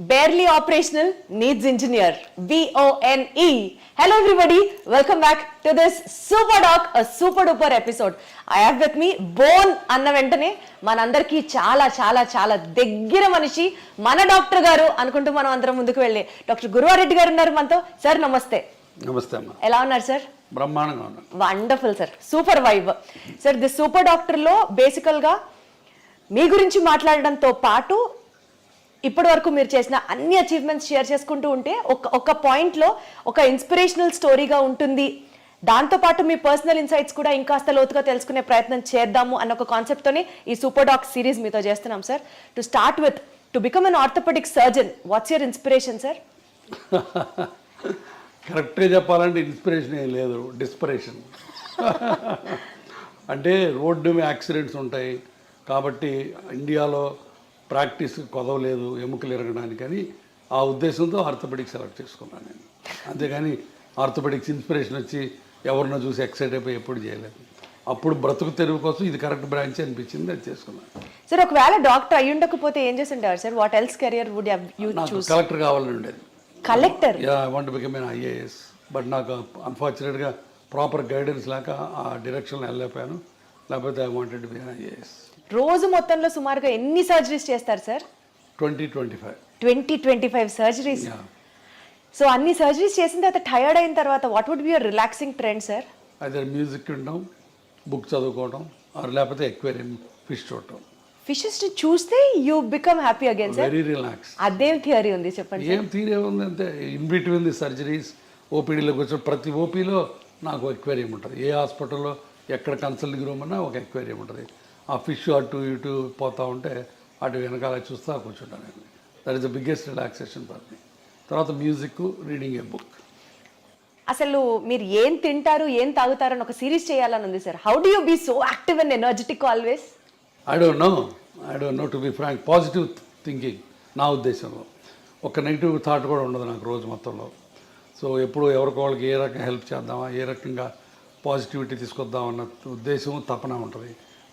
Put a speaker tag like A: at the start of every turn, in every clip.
A: Barely operational needs engineer, BONE. Hello everybody, welcome back to this super doc, a super duper episode. I have with me bone అన్న వెంటనే మనందరికీ చాలా చాలా చాలా దగ్గర మనిషి మన డాక్టర్ గారు అనుకుంటూ మనం అందరం ముందుకు వెళ్ళే డాక్టర్ గురువారెడ్డి గారు ఉన్నారు మనతో. సార్ నమస్తే.
B: నమస్తే అమ్మా.
A: ఎలా ఉన్నారు సార్?
B: బ్రహ్మాండంగా ఉన్నాను.
A: Wonderful sir, super vibe. Sir the super డాక్టర్లో బేసికల్గా మీ గురించి మాట్లాడడంతో పాటు ఇప్పటి వరకు మీరు చేసిన అన్ని అచీవ్మెంట్స్ షేర్ చేసుకుంటూ ఉంటే ఒక పాయింట్లో ఒక ఇన్స్పిరేషనల్ స్టోరీగా ఉంటుంది. దాంతోపాటు మీ పర్సనల్ ఇన్సైట్స్ కూడా ఇంకాస్త లోతుగా తెలుసుకునే ప్రయత్నం చేద్దాము అన్న ఒక కాన్సెప్ట్తోనే ఈ సూపర్ డాక్ సిరీస్ మీతో చేస్తున్నాం sir. To start with, to become an orthopaedic surgeon, what's your inspiration sir?
B: కరెక్ట్గా చెప్పాలంటే ఇన్స్పిరేషన్ ఏం లేదు, డిస్పిరేషన్. అంటే రోడ్డు మీద యాక్సిడెంట్స్ ఉంటాయి కాబట్టి ఇండియాలో ప్రాక్టీస్ కొదవలేదు ఎముకలు ఎరగడానికి అని ఆ ఉద్దేశంతో ఆర్థోపెడిక్స్ సెలెక్ట్ చేసుకున్నాను నేను. అంతేగాని ఆర్థోపెడిక్స్ ఇన్స్పిరేషన్ వచ్చి ఎవరినో చూసి ఎక్సైట్ అయిపోయి ఎప్పుడు చేయలేదు. అప్పుడు బ్రతుకు తెరువు కోసం ఇది కరెక్ట్ బ్రాంచ్ అనిపించింది, అది చేసుకున్నాను.
A: సార్ ఒకవేళ డాక్టర్ అయ్యి ఉండకపోతే ఏం చేసి ఉంటారు sir? What else career would you choose?
B: Collector కావాలని ఉండేది.
A: Collector?
B: I want to become an IAS. But నాకు అన్ఫార్చునేట్గా ప్రాపర్ గైడెన్స్ లేక ఆ డైరెక్షన్లో వెళ్ళలేకపోయాను. లేకపోతే I wanted to be an IAS.
A: రోజు మొత్తంలో సుమారుగా ఎన్ని సర్జరీస్ చేస్తారు సార్? 20-25 సర్జరీస్. సో అన్ని సర్జరీస్ చేసిన తర్వాత టైర్డ్ అయిన తర్వాత what would be your relaxing trend sir?
B: అదే మ్యూజిక్ వినడం, బుక్ చదువుకోవడం, లేకపోతే ఎక్వేరియం ఫిష్ చూడటం.
A: ఫిషెస్ చూస్తే you become happy again sir?
B: Very relax.
A: అదేం థియరీ ఉంది చెప్పండి?
B: ఏం థియరీ ఉంది అంటే ఇన్ బిట్వీన్ ది సర్జరీస్ ఓపీడీలోకి వచ్చి ప్రతి ఓపీలో నాకు ఎక్వేరియం ఉంటుంది. ఏ హాస్పిటల్లో ఎక్కడ కన్సల్టింగ్ రూమ్ అన్నా ఒక ఎక్వేరియం ఉంటుంది. ఆ ఫిష్ అటు ఇటు పోతూ ఉంటే అటు వెనకాల చూస్తూ కూర్చుంటాను నేను. That is the biggest relaxation for me. తర్వాత మ్యూజిక్, రీడింగ్ ఏ బుక్.
A: అసలు మీరు ఏం తింటారు, ఏం తాగుతారని ఒక సిరీస్ చేయాలని ఉంది sir. How do you be so active and energetic always?
B: I don't know to be frank. Positive thinking నా ఉద్దేశంలో. ఒక నెగిటివ్ థాట్ కూడా ఉండదు నాకు రోజు మొత్తంలో. సో ఎప్పుడు ఎవరికోళ్ళకి ఏ రకంగా హెల్ప్ చేద్దామా, ఏ రకంగా పాజిటివిటీ తీసుకొద్దామన్న ఉద్దేశం, తపన ఉంటుంది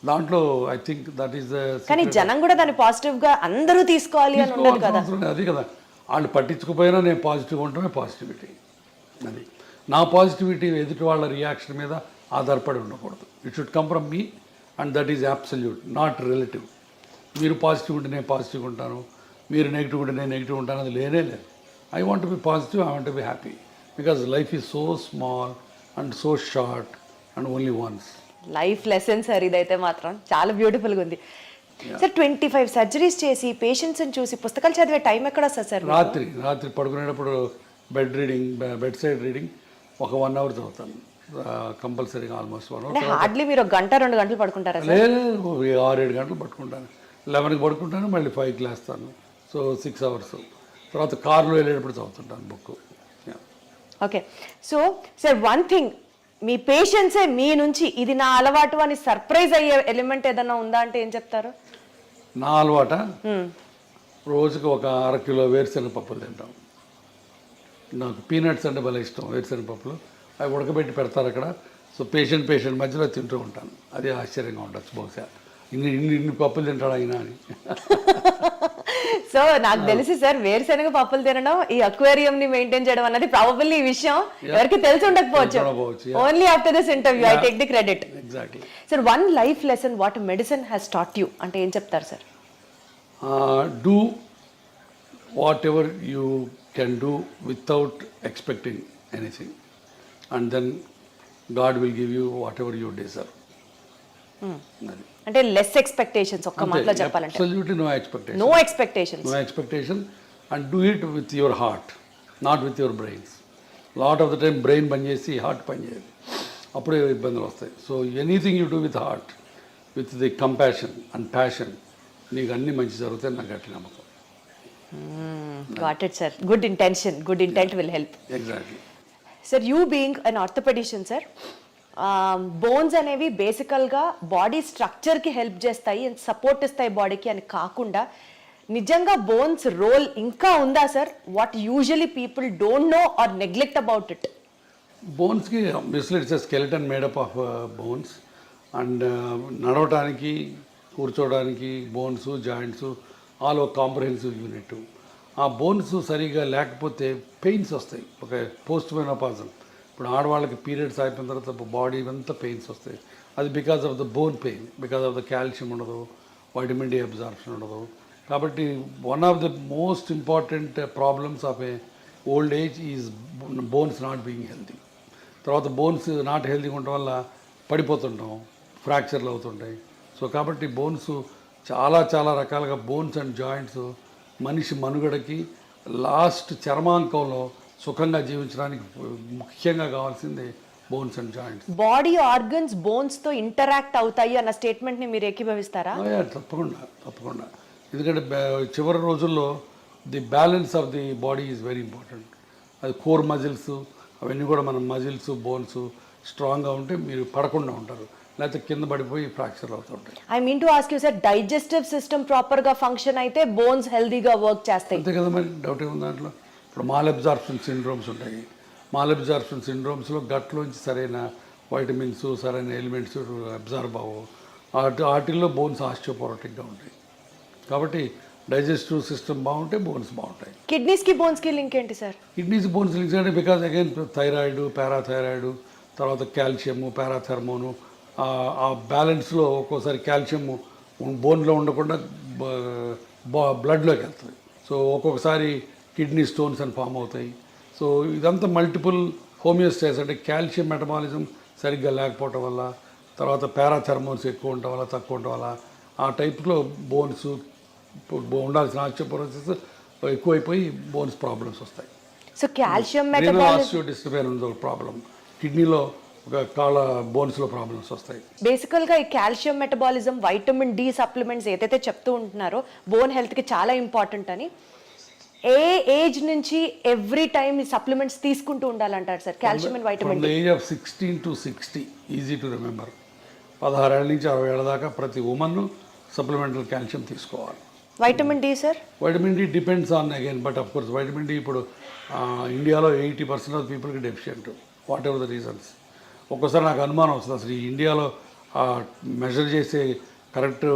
B: దాంట్లో. I think that is the.
A: కానీ జనం కూడా దాన్ని పాజిటివ్గా అందరూ తీసుకోవాలి అని ఉండదు కదా.
B: అది కదా, వాళ్ళు పట్టించుకుపోయినా నేను పాజిటివ్గా ఉండటమే పాజిటివిటీ. అది నా పాజిటివిటీ ఎదుటి వాళ్ళ రియాక్షన్ మీద ఆధారపడి ఉండకూడదు. It should come from me and that is absolute, not relative. మీరు పాజిటివ్ ఉంటే నేను పాజిటివ్గా ఉంటాను, మీరు నెగిటివ్ ఉంటే నేను నెగిటివ్ ఉంటాను, అది లేనే లేదు. I want to be positive, I want to be happy because life is so small and so short and only once.
A: Life lesson sir ఇదైతే మాత్రం చాలా బ్యూటిఫుల్గా ఉంది సార్. 25 సర్జరీస్ చేసి పేషెంట్స్ని చూసి పుస్తకాలు చదివే టైం ఎక్కడ వస్తుంది సార్?
B: రాత్రి పడుకునేటప్పుడు బెడ్ సైడ్ రీడింగ్ ఒక 1 hour చదువుతాను కంపల్సరీగా. Almost 1 hour.
A: హార్డ్లీ మీరు 1-2 గంటలు పడుకుంటారా?
B: లేదు, 6-7 గంటలు పట్టుకుంటాను. 11కి పడుకుంటాను, మళ్ళీ 5కి లేస్తాను. So 6 hours. తర్వాత కార్లో వెళ్ళేటప్పుడు చదువుతుంటాను book.
A: Okay. So sir one thing, మీ పేషెంట్సే మీ నుంచి ఇది నా అలవాటు అని సర్ప్రైజ్ అయ్యే ఎలిమెంట్ ఏదైనా ఉందా అంటే ఏం చెప్తారు?
B: నా అలవాట, రోజుకి ఒక 1/2 కిలో వేరుశనగ పప్పులు తింటాం. నాకు పీనట్స్ అంటే భలే ఇష్టం. వేరుశనగ పప్పులు అవి ఉడకబెట్టి పెడతారు అక్కడ. సో పేషెంట్ మధ్యలో తింటూ ఉంటాను. అది ఆశ్చర్యంగా ఉండొచ్చు, బహుశా ఇన్ని పప్పులు తింటాడు అయినా అని.
A: సో నాకు తెలిసి సార్ వేరుశనగ పప్పులు తినడం, ఈ అక్వేరియం ని మెయింటైన్ చేయడం అన్నది ప్రాబబ్లీ ఈ విషయం ఎవరికి తెలిసి ఉండకపోవచ్చు. Only after this interview I take the credit.
B: Exactly.
A: Sir one life lesson what medicine has taught you అంటే ఏం చెప్తారు సార్?
B: Do whatever you can do without expecting anything and then God will give you whatever you deserve.
A: అంటే less expectations, ఒక్క మాటలో చెప్పాలంటే
B: absolutely no expectation and do it with your heart, not with your brains. Lot of the time brain పనిచేసి heart పనిచేయదు, అప్పుడే ఇబ్బందులు వస్తాయి. So anything you do with heart, with the compassion and passion, నీకు అన్ని మంచి జరుగుతాయి. నాకు గట్టి నమ్మకం.
A: Got it sir. Good intent will help.
B: Exactly.
A: Sir you being an orthopedician sir, bones అనేవి బేసికల్గా బాడీ స్ట్రక్చర్కి హెల్ప్ చేస్తాయి అండ్ సపోర్ట్ ఇస్తాయి బాడీకి అని కాకుండా నిజంగా బోన్స్ రోల్ ఇంకా ఉందా sir? What usually people don't know or neglect about it.
B: బోన్స్కి basically it's skeleton made up of bones and నడవటానికి, కూర్చోవడానికి బోన్స్, జాయింట్స్ ఆల్ ఒక కాంప్రహెన్సివ్ యూనిట్. ఆ బోన్స్ సరిగా లేకపోతే పెయిన్స్ వస్తాయి. ఒక పోస్ట్ మెనోపాజల్, ఇప్పుడు ఆడవాళ్ళకి పీరియడ్స్ అయిపోయిన తర్వాత బాడీ అంతా పెయిన్స్ వస్తాయి. అది because of the bone pain, because of the calcium ఉండదు, వైటమిన్ డి అబ్జార్ప్షన్ ఉండదు. కాబట్టి one of the most important problems of A old age is bones not being healthy. తర్వాత బోన్స్ నాట్ హెల్తీగా ఉండటం వల్ల పడిపోతుంటాం, ఫ్రాక్చర్లు అవుతుంటాయి. సో కాబట్టి బోన్స్ చాలా చాలా రకాలుగా బోన్స్ అండ్ జాయింట్స్ మనిషి మనుగడకి లాస్ట్ చర్మాంకంలో సుఖంగా జీవించడానికి ముఖ్యంగా కావాల్సింది bones and joints.
A: Body organs bones తో ఇంటరాక్ట్ అవుతాయి అన్న స్టేట్మెంట్ ని మీరు ఏకీభవిస్తారా?
B: తప్పకుండా. ఎందుకంటే చివరి రోజుల్లో the balance of the body is very important. అది కోర్ మజిల్స్ అవన్నీ కూడా మన మజిల్స్ బోన్స్ స్ట్రాంగ్గా ఉంటే మీరు పడకుండా ఉంటారు, లేకపోతే కింద పడిపోయి ఫ్రాక్చర్ అవుతుంటాయి.
A: I mean to ask you sir, digestive system ప్రాపర్గా ఫంక్షన్ అయితే బోన్స్ హెల్దీగా వర్క్ చేస్తాయి.
B: అంతే కదా, మరి డౌట్ ఏముంది దాంట్లో. ఇప్పుడు మాల్ అబ్జార్ప్షన్ సిండ్రోమ్స్ ఉంటాయి. మాల్ అబ్జార్ప్షన్ సిండ్రోమ్స్లో గట్లోంచి సరైన వైటమిన్స్ సరైన ఎలిమెంట్స్ అబ్జార్బ్ అవ్వవు. వాటిల్లో బోన్స్ ఆస్టియోపోరోటిక్గా ఉంటాయి. కాబట్టి డైజెస్టివ్ సిస్టమ్ బాగుంటే బోన్స్ బాగుంటాయి.
A: కిడ్నీస్కి బోన్స్కి లింక్ ఏంటి సార్?
B: కిడ్నీస్ బోన్స్ లింక్స్ అంటే బికాజ్ అగైన్ థైరాయిడ్, పారాథైరాయిడ్, తర్వాత కాల్షియము, పారాథర్మోను, ఆ బ్యాలెన్స్లో ఒక్కోసారి కాల్షియం బోన్లో ఉండకుండా బ్లడ్లోకి వెళ్తుంది. సో ఒక్కొక్కసారి కిడ్నీ స్టోన్స్ అని ఫామ్ అవుతాయి. సో ఇదంతా మల్టిపుల్ హోమియోస్టాసిస్, అంటే కాల్షియం మెటబాలిజం సరిగ్గా లేకపోవటం వల్ల, తర్వాత పారాథర్మోన్స్ ఎక్కువ ఉండటం వల్ల తక్కువ ఉండటం వల్ల ఆ టైప్లో బోన్స్ ఉండాల్సిన ఆస్టియోపోరోసిస్ ఎక్కువైపోయి బోన్స్ ప్రాబ్లమ్స్ వస్తాయి.
A: సో కాల్షియం
B: డిస్టర్బెన్స్ ఉంది ఒక ప్రాబ్లం, కిడ్నీలో ఒక కాళ్ళ బోన్స్లో ప్రాబ్లమ్స్ వస్తాయి.
A: బేసికల్గా ఈ calcium metabolism, vitamin D supplements ఏదైతే చెప్తూ ఉంటున్నారో బోన్ హెల్త్కి చాలా ఇంపార్టెంట్ అని, ఏ ఏజ్ నుంచి ఎవ్రీ టైం ఈ సప్లిమెంట్స్ తీసుకుంటూ ఉండాలంటారు sir? Calcium and vitamin D
B: age of 16 to 60, easy to remember. 16 ఏళ్ళ నుంచి 60 ఏళ్ళ దాకా ప్రతి ఉమెన్ సప్లిమెంటల్ కాల్షియం తీసుకోవాలి.
A: Vitamin D sir?
B: Vitamin D depends on again, but of course vitamin D ఇప్పుడు ఇండియాలో 80% ఆఫ్ పీపుల్కి deficient, what ever the reasons. ఒక్కోసారి నాకు అనుమానం వస్తుంది, అసలు ఈ ఇండియాలో మెజర్ చేసే కరెక్ట్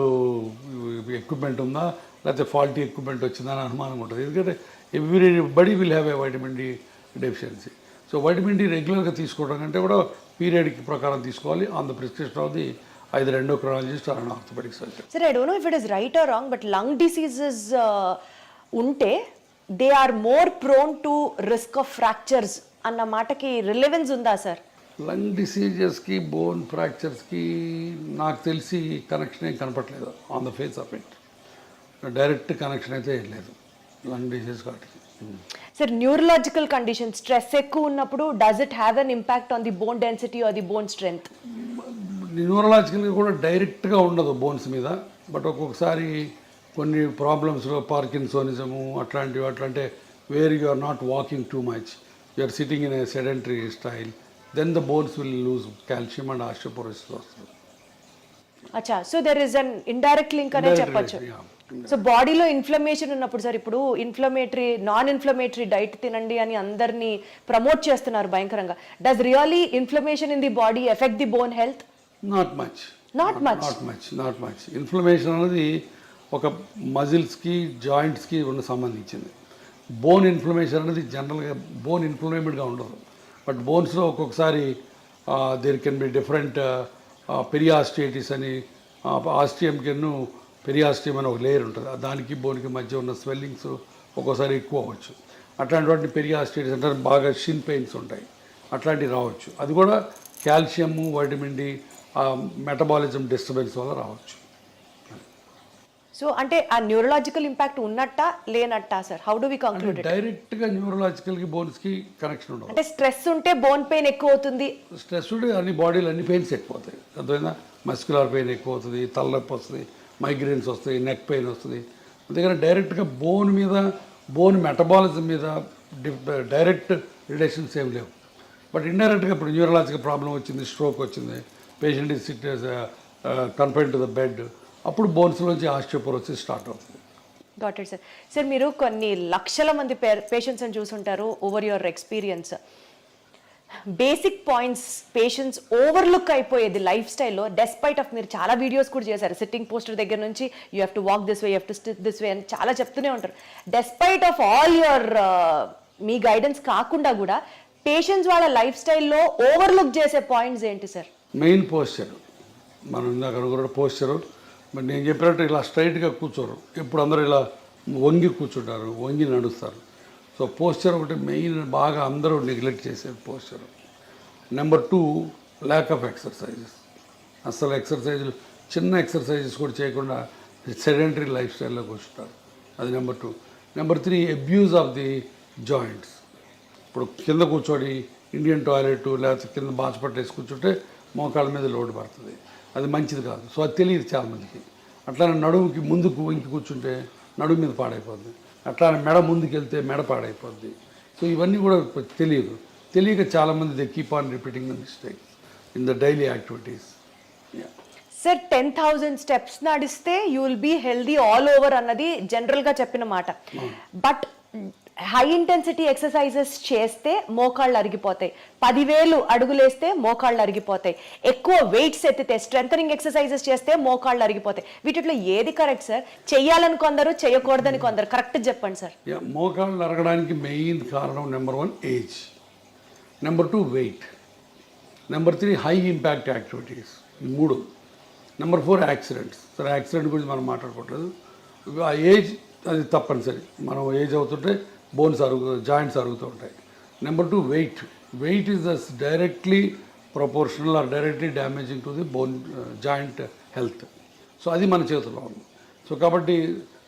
B: ఎక్విప్మెంట్ ఉందా, లేకపోతే ఫాల్టీ ఎక్విప్మెంట్ వచ్చిందని అనుమానం ఉంటుంది. ఎందుకంటే everybody will have a vitamin D deficiency. So vitamin D రెగ్యులర్గా తీసుకోవడం కంటే కూడా పీరియడ్ ప్రకారం తీసుకోవాలి, on the prescription of the either endocrinologist or an orthopedic surgeon.
A: Sir, I don't know if it is right or wrong, but lung diseases unte they are more prone to risk of fractures అన్న మాటకి relevance ఉందా sir?
B: Lung డిసీజెస్కి bone ఫ్రాక్చర్స్కి నాకు తెలిసి connection ఏం కనపట్లేదు on the face of it. Direct connection అయితే ఏం లేదు లంగ్ డిసీజ్ వాటికి.
A: సార్, న్యూరలాజికల్ కండిషన్, స్ట్రెస్ ఎక్కువ ఉన్నప్పుడు does it have an impact on the bone density or the bone strength?
B: న్యూరలాజికల్గా కూడా డైరెక్ట్గా ఉండదు బోన్స్ మీద, బట్ ఒక్కొక్కసారి కొన్ని ప్రాబ్లమ్స్లో పార్కిన్సోనిజము అట్లాంటివి, అట్లంటే where you are not walking too much, you are sitting in a sedentary style, then the bones will lose calcium and osteoporosis వస్తుంది.
A: అచ్చా, so there is an indirect link అనే చెప్పొచ్చు. సో బాడీలో ఇన్ఫ్లమేషన్ ఉన్నప్పుడు sir, ఇప్పుడు non inflammatory diet తినండి అని అందరినీ ప్రమోట్ చేస్తున్నారు భయంకరంగా. Does really inflammation in the body effect the bone health?
B: Not much. Inflammation అనేది ఒక మజిల్స్కి జాయింట్స్కి సంబంధించింది. బోన్ ఇన్ఫ్లమేషన్ అనేది జనరల్గా బోన్ ఇన్ఫ్లమేటెడ్గా ఉండదు, బట్ బోన్స్లో ఒక్కొక్కసారి దేర్ కెన్ బి డిఫరెంట్ పెరియాస్టిటిస్ అని, ఆస్టియంకెన్ను పెరియాస్టియం అని ఒక లేయర్ ఉంటుంది, దానికి బోన్కి మధ్య ఉన్న స్వెల్లింగ్స్ ఒక్కోసారి ఎక్కువ అవ్వచ్చు. అట్లాంటి వాటిని పెరియాస్టిటిస్ అంటే బాగా షిన్ పెయిన్స్ ఉంటాయి, అట్లాంటివి రావచ్చు. అది కూడా calcium, vitamin D, metabolism disturbance వల్ల రావచ్చు.
A: సో అంటే ఆ న్యూరలాజికల్ ఇంపాక్ట్ ఉన్నట్టా లేనట్టా sir? How do we conclude it?
B: డైరెక్ట్గా న్యూరలాజికల్కి బోన్స్కి కనెక్షన్ ఉండదు.
A: అంటే స్ట్రెస్ ఉంటే బోన్ పెయిన్ ఎక్కువ అవుతుంది,
B: స్ట్రెస్ ఉంటే అన్ని బాడీలో అన్ని పెయిన్స్ ఎక్కువ అవుతాయి. అర్థమైందా? మస్క్యులర్ పెయిన్ ఎక్కువ అవుతుంది, తలనొప్పి వస్తుంది, మైగ్రేన్స్ వస్తాయి, నెక్ పెయిన్ వస్తుంది. అందుకని డైరెక్ట్గా బోన్ మీద, బోన్ మెటబాలిజం మీద డైరెక్ట్ రిలేషన్స్ ఏం లేవు. బట్ ఇండైరెక్ట్గా ఇప్పుడు న్యూరలాజికల్ ప్రాబ్లం వచ్చింది, స్ట్రోక్ వచ్చింది, patient is SIT confine to the bed, అప్పుడు బోన్స్లోంచి ఆస్టియోపోరోసిస్ స్టార్ట్ అవుతుంది.
A: Got it sir. సార్, మీరు కొన్ని లక్షల మంది పేషెంట్స్ని చూసుంటారు over your experience. Basic points patients overlook అయిపోయేది లైఫ్ స్టైల్లో డెస్పైట్ ఆఫ్ మీరు చాలా వీడియోస్ కూడా చేశారు సిట్టింగ్ పోస్టర్ దగ్గర నుంచి you have to walk this way you have to SIT this way అని చాలా చెప్తూనే ఉంటారు. Despite of all your me guidance కాకుండా కూడా పేషెంట్స్ వాళ్ళ లైఫ్ స్టైల్లో ఓవర్లుక్ చేసే పాయింట్స్ ఏంటి సార్?
B: మెయిన్ పోస్చర్, మనం ఇందాక అనుకున్న పోస్చరు. మరి నేను చెప్పినట్టు ఇలా స్ట్రైట్గా కూర్చోరు, ఎప్పుడు అందరూ ఇలా వంగి కూర్చుంటారు, వంగి నడుస్తారు. సో పోస్చర్ ఒకటి మెయిన్, బాగా అందరూ నెగ్లెక్ట్ చేసేది posture. Number 2, lack of exercises. అసలు ఎక్సర్సైజులు, చిన్న ఎక్సర్సైజెస్ కూడా చేయకుండా సెడెంటరీ లైఫ్ స్టైల్లోకి కూర్చుంటారు. అది number 2. Number 3, abuse of the joints. ఇప్పుడు కింద కూర్చొని ఇండియన్ టాయిలెట్ లేకపోతే కింద బాచపట్టేసి కూర్చుంటే మోకాళ్ళ మీద లోటు పడుతుంది, అది మంచిది కాదు. సో అది తెలియదు చాలామందికి. అట్లానే నడుముకి ముందుకు వంకి కూర్చుంటే నడుము మీద పాడైపోద్ది, అట్లానే మెడ ముందుకు వెళ్తే మెడ పాడైపోద్ది. సో ఇవన్నీ కూడా తెలియక చాలామంది they keep on repeating the mistake in the daily activities.
A: Sir 10,000 steps నడిస్తే you will be healthy all over అన్నది జనరల్గా చెప్పిన మాట. బట్ హై ఇంటెన్సిటీ ఎక్సర్సైజెస్ చేస్తే మోకాళ్ళు అరిగిపోతాయి, 10,000 అడుగులేస్తే మోకాళ్ళు అరిగిపోతాయి, ఎక్కువ వెయిట్స్ ఎత్తితే స్ట్రెంథనింగ్ ఎక్సర్సైజెస్ చేస్తే మోకాళ్ళు అరిగిపోతాయి. వీటిలో ఏది కరెక్ట్ సార్? చెయ్యాలని కొందరు, చేయకూడదని కొందరు, కరెక్ట్ చెప్పండి సార్.
B: మోకాళ్ళు అరగడానికి మెయిన్ కారణం number 1 age, number 2 weight, number 3 high impact activities, 3. Number 4 accidents. సరే యాక్సిడెంట్ గురించి మనం మాట్లాడుకోవట్లేదు. ఆ ఏజ్ అది తప్పనిసరి, మనం ఏజ్ అవుతుంటే జాయింట్స్ అరుగుతూ ఉంటాయి. Number 2 weight is directly proportional or directly damaging to the bone joint health. So అది మన చేతిలో ఉంది. సో కాబట్టి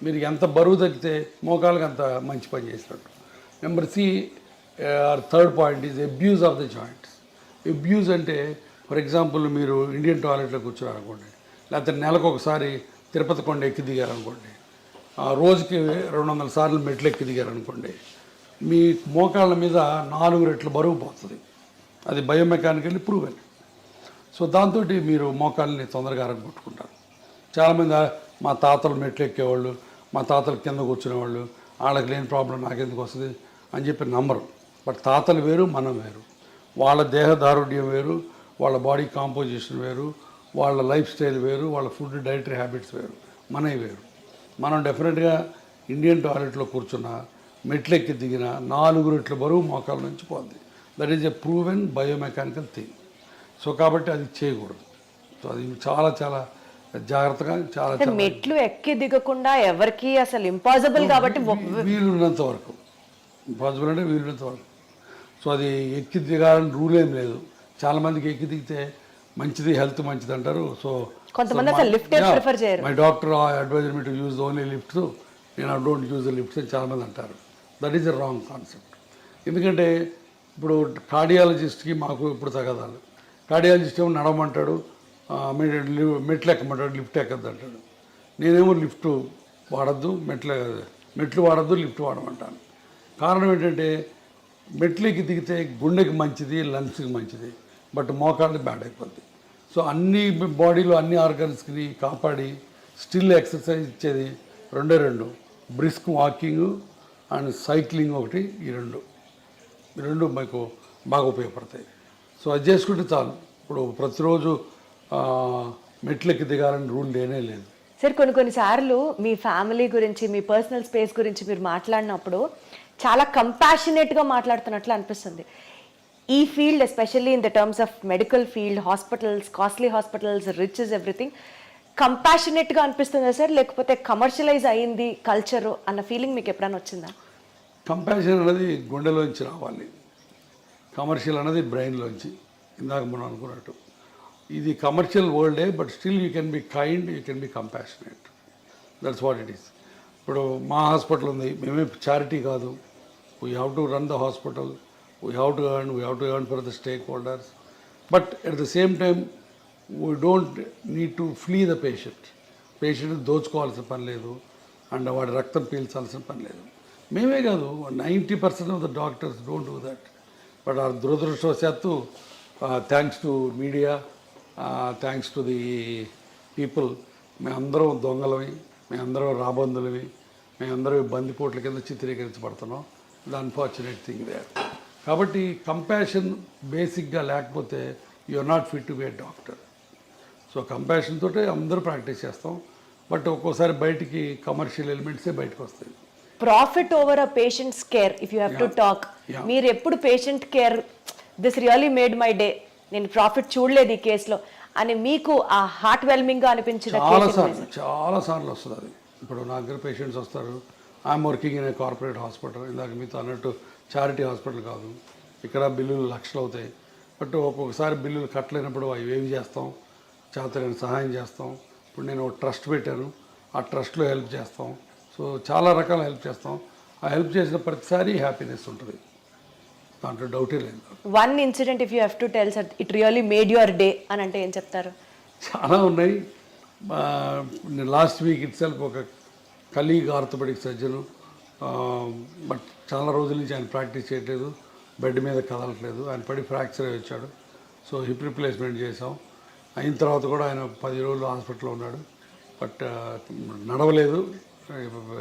B: మీరు ఎంత బరువు తగ్గితే మోకాళ్ళకి అంత మంచి పని చేసినట్టు. Number 3 point is abuse of the joints. Abuse అంటే ఫర్ ఎగ్జాంపుల్ మీరు ఇండియన్ టాయిలెట్లో కూర్చున్నారనుకోండి, లేకపోతే నెలకు ఒకసారి తిరుపతి కొండ ఎక్కి దిగారనుకోండి, రోజుకి 200 సార్లు మెట్లు ఎక్కి దిగారనుకోండి, మీ మోకాళ్ళ మీద 4 రెట్లు బరువు పోతుంది. అది బయోమెకానికల్లీ ప్రూవెన్. సో దాంతో మీరు మోకాళ్ళని తొందరగా అరగొట్టుకుంటారు. చాలామంది మా తాతలు మెట్లు ఎక్కేవాళ్ళు, మా తాతలు కింద కూర్చునేవాళ్ళు, వాళ్ళకి లేని ప్రాబ్లం నాకెందుకు వస్తుంది అని చెప్పి నమ్మరు. బట్ తాతలు వేరు, మనం వేరు. వాళ్ళ దేహదారుఢ్యం వేరు, వాళ్ళ బాడీ కాంపోజిషన్ వేరు, వాళ్ళ లైఫ్ స్టైల్ వేరు, వాళ్ళ ఫుడ్ డైటరీ హ్యాబిట్స్ వేరు, మనవి వేరు. మనం డెఫినెట్గా ఇండియన్ టాయిలెట్లో కూర్చున్న, మెట్లెక్కి దిగిన 4 రెట్ల బరువు మోకాల నుంచి పోద్ది. That is a proven biomechanical thing. So కాబట్టి అది చేయకూడదు. సో అది చాలా చాలా జాగ్రత్తగా చాలా
A: మెట్లు ఎక్కి దిగకుండా ఎవరికి అసలు ఇంపాసిబుల్ కాబట్టి
B: వీలున్నంత వరకు, ఇంపాసిబుల్ అంటే వీలున్నంత వరకు. సో అది ఎక్కి దిగాలని రూల్ ఏం లేదు. చాలామందికి ఎక్కి దిగితే మంచిది, హెల్త్ మంచిది అంటారు. సో
A: కొంతమంది అసలు లిఫ్ట్ ప్రిఫర్ చేయరు.
B: My doctor advisor me to use only lifts, నేను I don't use the lifts అని చాలామంది అంటారు. That is a wrong concept. ఎందుకంటే ఇప్పుడు కార్డియాలజిస్ట్కి మాకు ఇప్పుడు తగదాలు. కార్డియాలజిస్ట్ ఏమో నడవమంటాడు, మెట్లు ఎక్కమంటాడు, లిఫ్ట్ ఎక్కద్దు అంటాడు. నేనేమో లిఫ్ట్ వాడద్దు, మెట్లు వాడద్దు, లిఫ్ట్ వాడమంటాను. కారణం ఏంటంటే మెట్లు ఎక్కి దిగితే గుండెకి మంచిది, లంగ్స్కి మంచిది, బట్ మోకాళ్ళు బ్యాడ్ అయిపోద్ది. సో అన్ని బాడీలో అన్ని ఆర్గన్స్కి కాపాడి స్టిల్ ఎక్సర్సైజ్ ఇచ్చేది 2 బ్రిస్క్ వాకింగ్ అండ్ సైక్లింగ్ ఒకటి. ఈ రెండు మీకు బాగా ఉపయోగపడతాయి. సో అది చేసుకుంటే చాలు. ఇప్పుడు ప్రతిరోజు మెట్లెక్కి దిగాలని రూల్ లేనే లేదు.
A: సార్ కొన్నిసార్లు మీ ఫ్యామిలీ గురించి, మీ పర్సనల్ స్పేస్ గురించి మీరు మాట్లాడినప్పుడు చాలా కంపాషనేట్గా మాట్లాడుతున్నట్లు అనిపిస్తుంది. ఈ field especially in the terms of medical field, hospitals, costly hospitals, rich is everything, కంపాషనేట్గా అనిపిస్తుందా సార్, లేకపోతే కమర్షియలైజ్ అయింది కల్చరు అన్న ఫీలింగ్ మీకు ఎప్పుడైనా వచ్చిందా?
B: కంపాషన్ అనేది గుండెలోంచి రావాలి, కమర్షియల్ అనేది బ్రెయిన్లోంచి. ఇందాక మనం అనుకున్నట్టు ఇది కమర్షియల్ వరల్డే, but still you can be kind, you can be compassionate. That's what it is. ఇప్పుడు మా హాస్పిటల్ ఉంది, మేమే చారిటీ కాదు. We have to run the hospital, we have to earn for the stakeholders, but at the same time we don't need to flee the patient దోచుకోవాల్సిన పని లేదు, and వాడి రక్తం పీల్చాల్సిన పని లేదు. మేమే కాదు, 90% of the doctors don't do that. But ఆ దురదృష్టవశాత్తు thanks to media, thanks to the people, మేమందరం దొంగలవి, మేమందరం రాబందులవి, మేమందరం బందిపోట్ల కింద చిత్రీకరించబడుతున్నాం. The unfortunate thing they. కాబట్టి కంపాషన్ బేసిక్గా లేకపోతే you are not fit to be a doctor. So compassion తోటే అందరూ ప్రాక్టీస్ చేస్తాం, బట్ ఒక్కోసారి బయటికి కమర్షియల్ ఎలిమెంట్సే బయటకు వస్తాయి.
A: Profit over a patients care if you have to talk, మీరు ఎప్పుడు patient care this really made my day, నేను ప్రాఫిట్ చూడలేదు ఈ కేసులో అని మీకు ఆ హార్ట్ వెల్మింగ్ గా అనిపించిన
B: చాలా సార్లు వస్తుంది అది. ఇప్పుడు నా దగ్గర పేషెంట్స్ వస్తారు, I'm working in a corporate hospital, ఇందాక మీతో అన్నట్టు చారిటీ హాస్పిటల్ కాదు, ఇక్కడ బిల్లులు లక్షలు అవుతాయి, బట్ ఒక్కొక్కసారి బిల్లులు కట్టలేనప్పుడు అవి ఏవి చేస్తాం, చేతనైన సహాయం చేస్తాం. ఇప్పుడు నేను ట్రస్ట్ పెట్టాను, ఆ ట్రస్ట్లో హెల్ప్ చేస్తాం. సో చాలా రకాల హెల్ప్ చేస్తాం. ఆ హెల్ప్ చేసిన ప్రతిసారి హ్యాపీనెస్ ఉంటుంది, దాంట్లో డౌటే లేదు.
A: One incident if you have to tell sir it really made your day అని అంటే ఏం చెప్తారు?
B: చాలా ఉన్నాయి. లాస్ట్ వీక్ ఇట్ సెల్ఫ్ ఒక కలీగ్ ఆర్థోపెడిక్ సర్జను, బట్ చాలా రోజుల నుంచి ఆయన ప్రాక్టీస్ చేయట్లేదు, బెడ్ మీద కదలట్లేదు, ఆయన పడి ఫ్రాక్చర్ అయి వచ్చాడు. సో హిప్ రిప్లేస్మెంట్ చేసాం. అయిన తర్వాత కూడా ఆయన 10 రోజులు హాస్పిటల్లో ఉన్నాడు, బట్ నడవలేదు,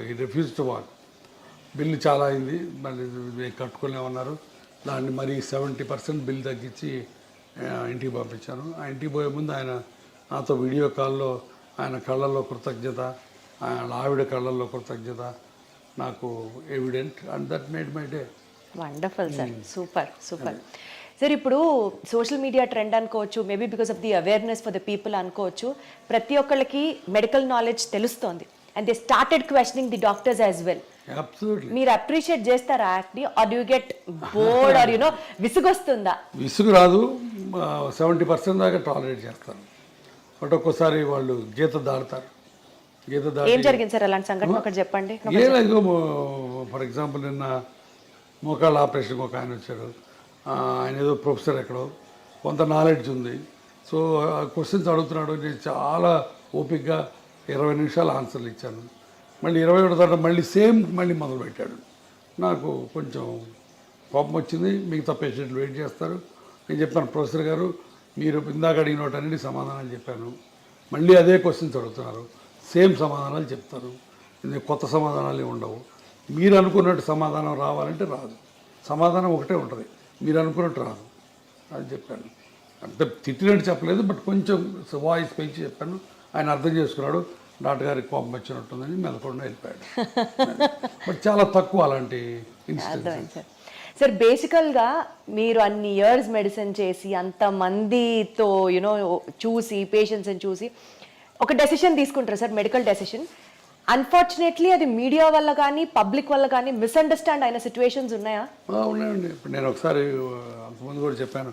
B: ఈ రిఫ్యూజ్ టు వాక్. బిల్లు చాలా అయింది, మళ్ళీ కట్టుకోలేమన్నారు. దాన్ని మరి 70% బిల్ తగ్గించి ఇంటికి పంపించాను. ఆ ఇంటికి పోయే ముందు ఆయన నాతో వీడియో కాల్లో ఆయన కళ్ళల్లో కృతజ్ఞత, ఆయన ఆవిడ కళ్ళల్లో కృతజ్ఞత నాకు evident, and that made my day.
A: Wonderful sir, super super. Sir ఇప్పుడు సోషల్ మీడియా ట్రెండ్ అనుకోవచ్చు, maybe because of the awareness for the people అనుకోవచ్చు, ప్రతి ఒక్కళ్ళకి మెడికల్ నాలెడ్జ్ తెలుస్తోంది and they started questioning the doctors as well. మీరు appreciate చేస్తారా యాక్ట్ని, or do get bored or you know విసుగొస్తుందా?
B: విసుగు రాదు, 70% దాకా టాలరేట్ చేస్తాను, బట్ ఒక్కోసారి వాళ్ళు గీత దాడతారు. గీత దాటి
A: ఏం జరిగింది సార్ అలాంటి సంఘటన ఒకటి చెప్పండి.
B: ఏదో ఫర్ ఎగ్జాంపుల్ నిన్న మోకాళ్ళ ఆపరేషన్కి ఒక ఆయన వచ్చాడు, ఆయన ఏదో ప్రొఫెసర్ ఎక్కడో, కొంత నాలెడ్జ్ ఉంది. సో క్వశ్చన్స్ అడుగుతున్నాడు, నేను చాలా ఓపిక్గా 20 నిమిషాలు ఆన్సర్లు ఇచ్చాను. మళ్ళీ 21 తర్వాత మళ్ళీ మొదలుపెట్టాడు. నాకు కొంచెం కోపం వచ్చింది. మిగతా పేషెంట్లు వెయిట్ చేస్తారు. నేను చెప్పాను, ప్రొఫెసర్ గారు మీరు ఇందాక అడిగిన వాటన్నిటి సమాధానాలు చెప్పాను, మళ్ళీ అదే క్వశ్చన్స్ అడుగుతున్నారు, సేమ్ సమాధానాలు చెప్తారు, కొత్త సమాధానాలు ఉండవు. మీరు అనుకున్నట్టు సమాధానం రావాలంటే రాదు, సమాధానం ఒకటే ఉంటుంది, మీరు అనుకున్నట్టు రాదు అని చెప్పాను. అంత తిట్టినట్టు చెప్పలేదు, బట్ కొంచెం వాయిస్ పెంచి చెప్పాను. ఆయన అర్థం చేసుకున్నాడు, డాక్టర్ గారికి కోపం వచ్చినట్టుందని మెదకుండా వెళ్ళిపోయాడు. బట్ చాలా తక్కువ అలాంటి ఇన్సిడెంట్స్.
A: సార్ బేసికల్గా మీరు అన్ని ఇయర్స్ మెడిసిన్ చేసి అంతమందితో యూనో చూసి పేషెంట్స్ని చూసి ఒక డెసిషన్ తీసుకుంటారు సార్, మెడికల్ డెసిషన్. అన్ఫార్చునేట్లీ అది మీడియా వల్ల కానీ పబ్లిక్ వల్ల కానీ మిస్అండర్స్టాండ్ అయిన సిచ్యువేషన్స్ ఉన్నాయా?
B: ఉన్నాయండి. ఇప్పుడు నేను ఒకసారి అంతకుముందు కూడా చెప్పాను,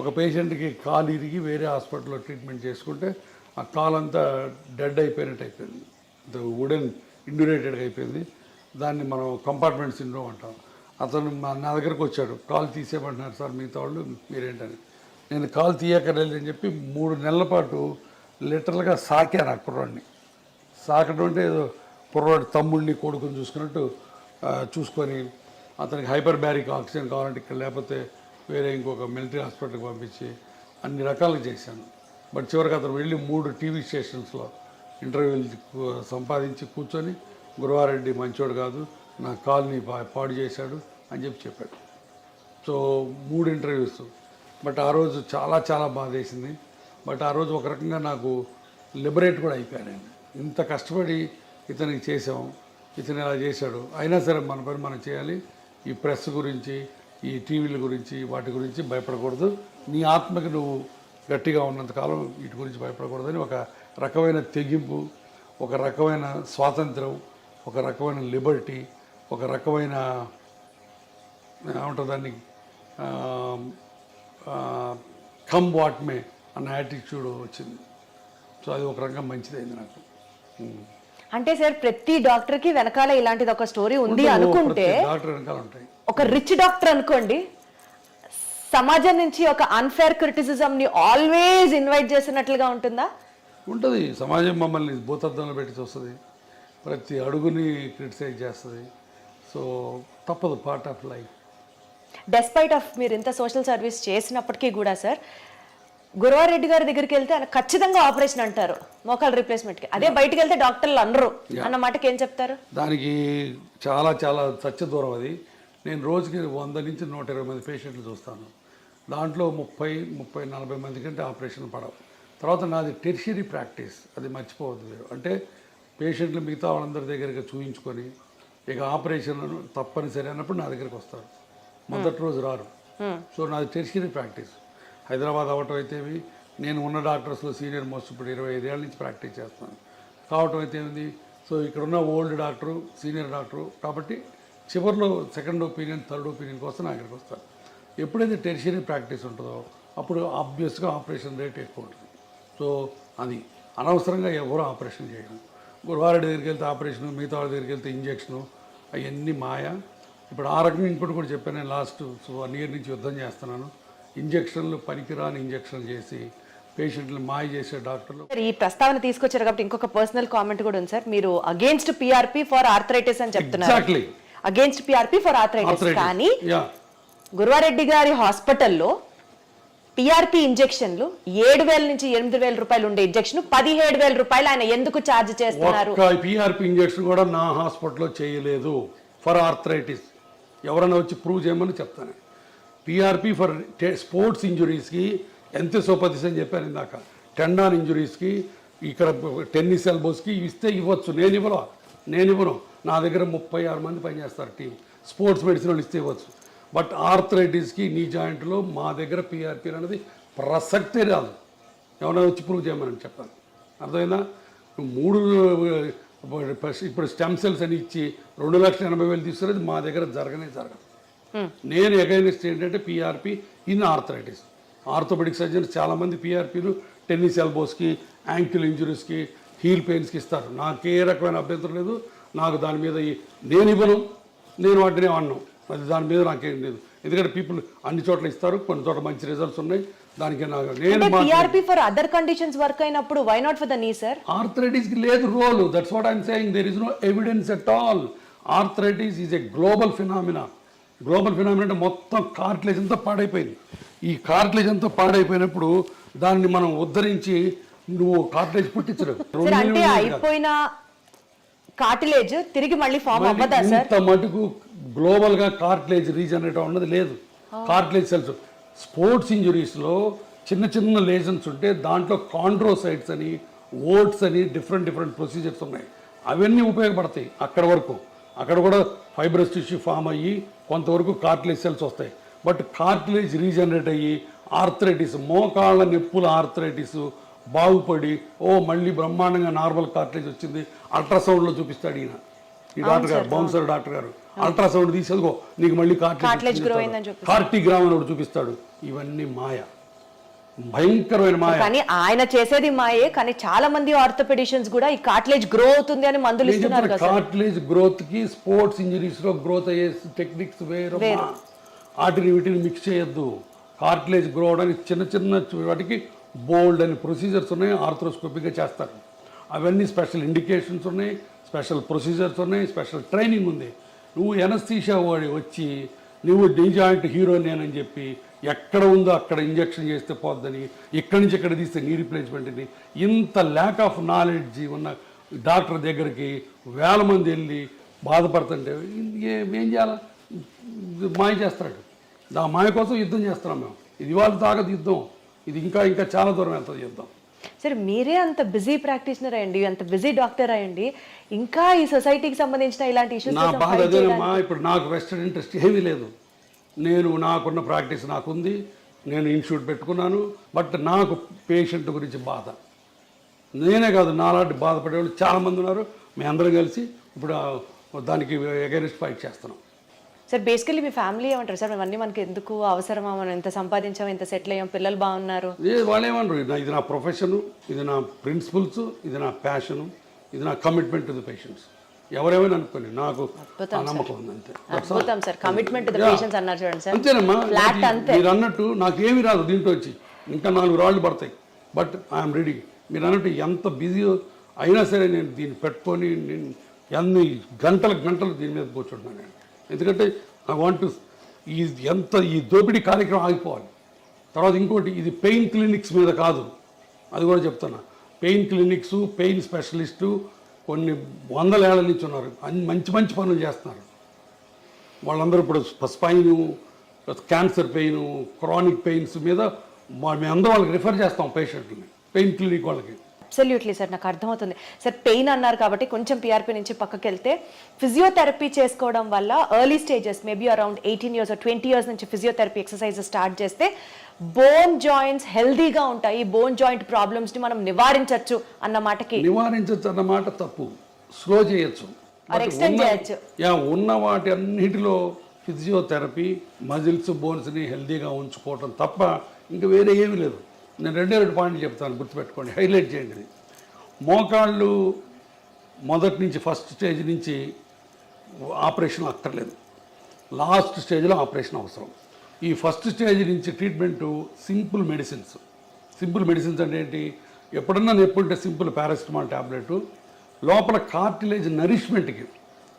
B: ఒక పేషెంట్కి కాలు ఇరిగి వేరే హాస్పిటల్లో ట్రీట్మెంట్ చేసుకుంటే ఆ కాలు అంతా డెడ్ అయిపోయినట్టు అయిపోయింది, వుడెన్ ఇండ్యూరేటెడ్గా అయిపోయింది. దాన్ని మనం కంపార్ట్మెంట్ సిండ్రోమ్ అంటాం. అతను నా దగ్గరకు వచ్చాడు, కాలు తీసేయమంటున్నారు సార్ మిగతా వాళ్ళు, మీరేంటని. నేను కాలు తీయక్కర్లేదు అని చెప్పి 3 నెలల పాటు లిటరల్గా సాకాను ఆ కుర్రాడిని. సాకడం అంటే ఏదో కుర్రాడు తమ్ముడిని కొడుకుని చూసుకున్నట్టు చూసుకొని అతనికి హైపర్ బ్యారిక్ ఆక్సిజన్ కావాలంటే ఇక్కడ, లేకపోతే వేరే ఇంకొక మిలిటరీ హాస్పిటల్కి పంపించి అన్ని రకాలుగా చేశాను. బట్ చివరికి అతను వెళ్ళి 3 టీవీ స్టేషన్స్లో ఇంటర్వ్యూలు సంపాదించి కూర్చొని గురువారెడ్డి మంచోడు కాదు, నా కాల్ని పాడు చేశాడు అని చెప్పాడు. So 3 interviews. బట్ ఆ రోజు చాలా చాలా బాధేసింది. బట్ ఆ రోజు ఒక రకంగా నాకు లిబరేట్ కూడా అయిపోయానండి. ఇంత కష్టపడి ఇతనికి చేసాం, ఇతను ఇలా చేశాడు, అయినా సరే మన పని మనం చేయాలి. ఈ ప్రెస్ గురించి, ఈ టీవీల గురించి, వాటి గురించి భయపడకూడదు. నీ ఆత్మకి నువ్వు గట్టిగా ఉన్నంతకాలం వీటి గురించి భయపడకూడదని ఒక రకమైన తెగింపు, ఒక రకమైన స్వాతంత్రం, ఒక రకమైన లిబర్టీ, ఒక రకమైన ఏమంటుంది దాన్ని కమ్ వాట్ మే అన్న యాటిట్యూడ్ వచ్చింది. సో అది ఒక రకంగా మంచిదైంది నాకు.
A: అంటే సార్ ప్రతి డాక్టర్కి వెనకాల ఇలాంటిది ఒక స్టోరీ ఉంది అనుకుంటే,
B: డాక్టర్ వెనకాల ఉంటాయి.
A: ఒక రిచ్ డాక్టర్ అనుకోండి, సమాజం నుంచి ఒక అన్ఫేర్ క్రిటిసిజంని ఆల్వేస్ ఇన్వైట్ చేసినట్లుగా ఉంటుందా?
B: ఉంటుంది. సమాజం మమ్మల్ని భూతద్దంలో పెట్టి చూస్తుంది, ప్రతి అడుగుని క్రిటిసైజ్ చేస్తుంది. సో తప్పదు, part of life.
A: Despite of మీరు ఇంత సోషల్ సర్వీస్ చేసినప్పటికీ కూడా సార్, గురువారెడ్డి గారి దగ్గరికి వెళ్తే ఆయన ఖచ్చితంగా ఆపరేషన్ అంటారు మోకాలు రీప్లేస్మెంట్కి, అదే బయటికి వెళ్తే డాక్టర్లు అనరు అన్న మాటకి ఏం చెప్తారు?
B: దానికి చాలా చాలా సత్య దూరం అది. నేను రోజుకి 100 నుంచి 120 మంది పేషెంట్లు చూస్తాను. దాంట్లో 30-40 మంది కంటే ఆపరేషన్ పడవు. తర్వాత నాది టెర్షియరీ ప్రాక్టీస్, అది మర్చిపోవద్దు మీరు. అంటే పేషెంట్లు మిగతా వాళ్ళందరి దగ్గరికి చూయించుకొని ఇక ఆపరేషన్ తప్పనిసరి అన్నప్పుడు నా దగ్గరికి వస్తారు. మొదటి రోజు రారు. సో నాది టెర్షియరీ ప్రాక్టీస్. హైదరాబాద్ అవ్వటం అయితేవి, నేను ఉన్న డాక్టర్స్లో సీనియర్ మోస్ట్ ఇప్పుడు 25 ఏళ్ళ నుంచి ప్రాక్టీస్ చేస్తాను కావటం అయితే ఏంది. సో ఇక్కడ ఉన్న ఓల్డ్ డాక్టరు, సీనియర్ డాక్టరు కాబట్టి చివరిలో సెకండ్ ఒపీనియన్, థర్డ్ ఒపీనియన్ కోసం నా దగ్గరికి వస్తారు. ఎప్పుడైతే టెర్షియరీ ప్రాక్టీస్ ఉంటుందో అప్పుడు ఆబ్వియస్గా ఆపరేషన్ రేట్ ఎక్కువ ఉంటుంది. సో అది అనవసరంగా ఎవరు ఆపరేషన్ చేయడం. గురువారెడ్డి దగ్గరికి వెళ్తే ఆపరేషను, మిగతా వాళ్ళ దగ్గరికి వెళ్తే ఇంజక్షను, అవన్నీ మాయ. ఇప్పుడు ఆ రకంగా ఇంకోటి కూడా చెప్పాను, నేను లాస్ట్ 1 year నుంచి యుద్ధం చేస్తున్నాను. ఇంజక్షన్లు పనికిరాని ఇంజక్షన్లు చేసి పేషెంట్లు మాయ చేసే డాక్టర్లు.
A: ఈ ప్రస్తావన తీసుకొచ్చారు కాబట్టి ఇంకొక పర్సనల్ కామెంట్ కూడా ఉంది సార్. మీరు అగేన్స్ట్ పిఆర్పి ఫర్ ఆర్థరైటిస్ అని చెప్తున్నారు.
B: Exactly
A: against PRP for arthritis. కానీ గురువారెడ్డి గారి హాస్పిటల్లో పిఆర్పి ఇంజెక్షన్లు 7,000 నుంచి 8,000 రూపాయలు ఉండే ఇంజెక్షన్ 17,000 రూపాయలు ఆయన ఎందుకు ఛార్జ్ చేస్తున్నారు?
B: పిఆర్పి ఇంజెక్షన్ కూడా నా హాస్పిటల్లో చేయలేదు ఫర్ ఆర్థరైటిస్. ఎవరైనా వచ్చి ప్రూవ్ చేయమని చెప్తాను. పిఆర్పి ఫర్ స్పోర్ట్స్ ఇంజురీస్కి ఎంత సోపతిస్ అని చెప్పాను ఇందాక. టెండాన్ ఇంజురీస్కి, ఇక్కడ టెన్నిస్ ఎల్బోస్కి ఇస్తే ఇవ్వచ్చు. నేను ఇవ్వను. నా దగ్గర 36 మంది పనిచేస్తారు టీం. స్పోర్ట్స్ మెడిసిన్ వాళ్ళు ఇస్తే ఇవ్వచ్చు. బట్ ఆర్థరైటిస్కి, నీ జాయింట్లో మా దగ్గర పిఆర్పి అనేది ప్రసక్తే రాదు. ఎవరైనా వచ్చి ప్రూవ్ చేయమని చెప్పాను. అర్థమైందా? 3 ఇప్పుడు స్టెమ్ సెల్స్ అని ఇచ్చి 2,80,000 తీసుకునేది మా దగ్గర జరగదు. నేను అగైనెస్ట్ ఏంటంటే PRP in arthritis. Orthopedic surgeons చాలామంది పిఆర్పీలు టెన్నిస్ ఎల్బోస్కి, యాంకిల్ ఇంజురీస్కి, హీల్ పెయిన్స్కి ఇస్తారు. నాకే రకమైన అభ్యంతరం లేదు. నాకు దాని మీద నేను ఇవ్వను, నేను వాటినే వాడినాను. అది దాని మీద నాకేం లేదు. ఎందుకంటే పీపుల్ అన్ని చోట్ల ఇస్తారు, కొన్ని చోట్ల మంచి రిజల్ట్స్ ఉన్నాయి. దానికి నేను
A: PRP for other conditions work అయినప్పుడు why not for the knee sir?
B: ఆర్థరైటిస్కి లేదు role. That's what I'm saying. There is no evidence at all. Arthritis is a global phenomena. Global phenomena అంటే మొత్తం కార్టిలేజ్ అంతా పాడైపోయింది. ఈ కార్టిలేజ్ అంతా పాడైపోయినప్పుడు దాన్ని మనం ఉద్ధరించి నువ్వు కార్టిలేజ్ పుట్టించరు.
A: అంటే అయిపోయిన కార్టిలేజ్ తిరిగి మళ్ళీ ఫామ్ అవ్వదా సార్?
B: ఇంత మటుకు గ్లోబల్గా కార్టిలేజ్ రీజనరేట్ అన్నది లేదు. కార్టిలేజ్ సెల్స్ స్పోర్ట్స్ ఇంజురీస్లో చిన్న లేజన్స్ ఉంటే దాంట్లో కాండ్రోసైట్స్ అని, ఓట్స్ అని డిఫరెంట్ ప్రొసీజర్స్ ఉన్నాయి. అవన్నీ ఉపయోగపడతాయి అక్కడ వరకు. అక్కడ కూడా ఫైబ్రస్ టిష్యూ ఫామ్ అయ్యి కొంతవరకు కార్టిలేజ్ సెల్స్ వస్తాయి. బట్ కార్టిలేజ్ రీజనరేట్ అయ్యి ఆర్థరైటిస్, మోకాళ్ళ నొప్పుల ఆర్థరైటిస్ బాగుపడి మళ్ళీ బ్రహ్మాండంగా నార్మల్ కార్టిలేజ్ వచ్చింది అల్ట్రాసౌండ్లో చూపిస్తాడు ఈయన, ఈ డాక్టర్ గారు, బౌన్సర్ డాక్టర్ గారు. అల్ట్రాసౌండ్ తీసేదిగో నీకు మళ్ళీ కార్టిగ్రామ్ అని చూపిస్తాడు. ఇవన్నీ మాయ, భయంకరమైన మాయ.
A: కానీ ఆయన చేసేది మాయే. కానీ చాలా మంది ఆర్థోపెడిషియన్స్ కూడా ఈ కార్టిలేజ్ గ్రో అవుతుంది అని మందులు ఇస్తున్నారు కదా.
B: కార్టిలేజ్ గ్రోత్ కి స్పోర్ట్స్ ఇంజరీస్ లో గ్రోత్ అయ్యే టెక్నిక్స్ వేరు. వాటిని వీటిని మిక్స్ చేయొద్దు. కార్టిలేజ్ గ్రో అవడానికి చిన్న వాటికి బోల్డ్ అని ప్రొసీజర్స్ ఉన్నాయి. ఆర్థ్రోస్కోపిక్గా చేస్తారు. అవన్నీ స్పెషల్ ఇండికేషన్స్ ఉన్నాయి, స్పెషల్ ప్రొసీజర్స్ ఉన్నాయి, స్పెషల్ ట్రైనింగ్ ఉంది. నువ్వు ఎనస్థీషియా వాడి వచ్చి నువ్వు నీ జాయింట్ హీరోని అని చెప్పి ఎక్కడ ఉందో అక్కడ ఇంజెక్షన్ చేస్తే పోద్దని, ఇక్కడి నుంచి ఎక్కడ తీస్తే నీ రీప్లేస్మెంట్ అని, ఇంత ల్యాక్ ఆఫ్ నాలెడ్జ్ ఉన్న డాక్టర్ దగ్గరికి 1000 మంది వెళ్ళి బాధపడుతుంటే ఏం చేయాలా? మాయ చేస్తాడు. ఆ మాయ కోసం యుద్ధం చేస్తున్నాం మేము. ఇది ఇవాళ తాగదు యుద్ధం. ఇది ఇంకా చాలా దూరం వెళ్తుంది యుద్ధం.
A: సరే, మీరే అంత బిజీ ప్రాక్టీషనర్ అయ్యండి, అంత బిజీ డాక్టర్ అయ్యండి, ఇంకా ఈ సొసైటీకి సంబంధించిన ఇలాంటి ఇష్యూస్
B: నా బాధ అదేనమ్మా. ఇప్పుడు నాకు వెస్టెడ్ ఇంట్రెస్ట్ ఏమీ లేదు. నాకున్న ప్రాక్టీస్ నాకుంది, నేను ఇన్స్టిట్యూట్ పెట్టుకున్నాను. బట్ నాకు పేషెంట్ గురించి బాధ. నేనే కాదు, నాలాంటి బాధపడేవాళ్ళు చాలామంది ఉన్నారు. మేము అందరం కలిసి ఇప్పుడు దానికి అగైనెస్ట్ ఫైట్ చేస్తున్నాం.
A: సార్, బేసికలీ మీ ఫ్యామిలీ ఏమంటారు సార్? ఇవన్నీ మనకి ఎందుకు అవసరమా? మనం ఎంత సంపాదించాం, ఎంత సెటిల్ అయ్యాం, పిల్లలు బాగున్నారు.
B: వాళ్ళు ఏమన్నారు, ఇది నా ప్రొఫెషను, ఇది నా ప్రిన్సిపల్స్, ఇది నా ప్యాషను, ఇది నా కమిట్మెంట్ టు ది పేషెంట్స్. ఎవరేమైనా అనుకోండి, నాకు నమ్మకం ఉంది అంతే.
A: అద్భుతం sir, commitment to the patients అన్నారు చూడండి సార్.
B: అంతేనమ్మా. మీరు అన్నట్టు నాకేమీ రాదు దీంట్లో వచ్చి, ఇంకా 4 రాళ్ళు పడతాయి. But I'm ready. మీరు అన్నట్టు ఎంత బిజీ అయినా సరే నేను దీన్ని పెట్టుకొని నేను ఎన్ని గంటలు దీని మీద కూర్చుంటున్నాను నేను. ఎందుకంటే ఐ వాంట్ టు ఈ దోపిడీ కార్యక్రమం ఆగిపోవాలి. తర్వాత ఇంకోటి, ఇది పెయిన్ క్లినిక్స్ మీద కాదు, అది కూడా చెప్తున్నా. పెయిన్ క్లినిక్స్, పెయిన్ స్పెషలిస్టు కొన్ని 100 ఏళ్ల నుంచి ఉన్నారు. మంచి పనులు చేస్తున్నారు. వాళ్ళందరూ ఇప్పుడు spine, cancer pain, chronic pains మీద మేమందరం వాళ్ళకి రిఫర్ చేస్తాం పేషెంట్ని, పెయిన్ క్లినిక్ వాళ్ళకి.
A: అబ్సల్యూట్లీ సార్, నాకు అర్థమవుతుంది సార్. పెయిన్ అన్నారు కాబట్టి కొంచెం పిఆర్పి నుంచి పక్కకి వెళ్తే ఫిజియోథెరపీ చేసుకోవడం వల్ల early stages maybe around 18 years or 20 years నుంచి ఫిజియోథెరపీ ఎక్సర్సైజ్ స్టార్ట్ చేస్తే బోన్ జాయింట్స్ హెల్దీగా ఉంటాయి, బోన్ జాయింట్ ప్రాబ్లమ్స్ ని మనం నివారించవచ్చు అన్న మాటకి.
B: నివారించవచ్చు అన్న మాట తప్పు, స్లో చేయొచ్చు,
A: ఎక్స్టెండ్ చేయొచ్చు.
B: ఉన్న వాటి అన్నిటిలో ఫిజియోథెరపీ మజిల్స్ బోన్స్ని హెల్దీగా ఉంచుకోవటం తప్ప ఇంకా వేరే ఏమీ లేదు. నేను 2 పాయింట్లు చెప్తాను, గుర్తుపెట్టుకోండి, హైలైట్ చేయండి. ఇది మోకాళ్ళు మొదటి నుంచి ఫస్ట్ స్టేజ్ నుంచి ఆపరేషన్ అక్కర్లేదు, లాస్ట్ స్టేజ్లో ఆపరేషన్ అవసరం. ఈ ఫస్ట్ స్టేజ్ నుంచి treatment simple medicines. Simple medicines అంటే ఏంటి? ఎప్పుడన్నా నొప్పుంటే సింపుల్ పారాసిటమాల్ ట్యాబ్లెట్, లోపల కార్టిలేజ్ నరిష్మెంట్కి,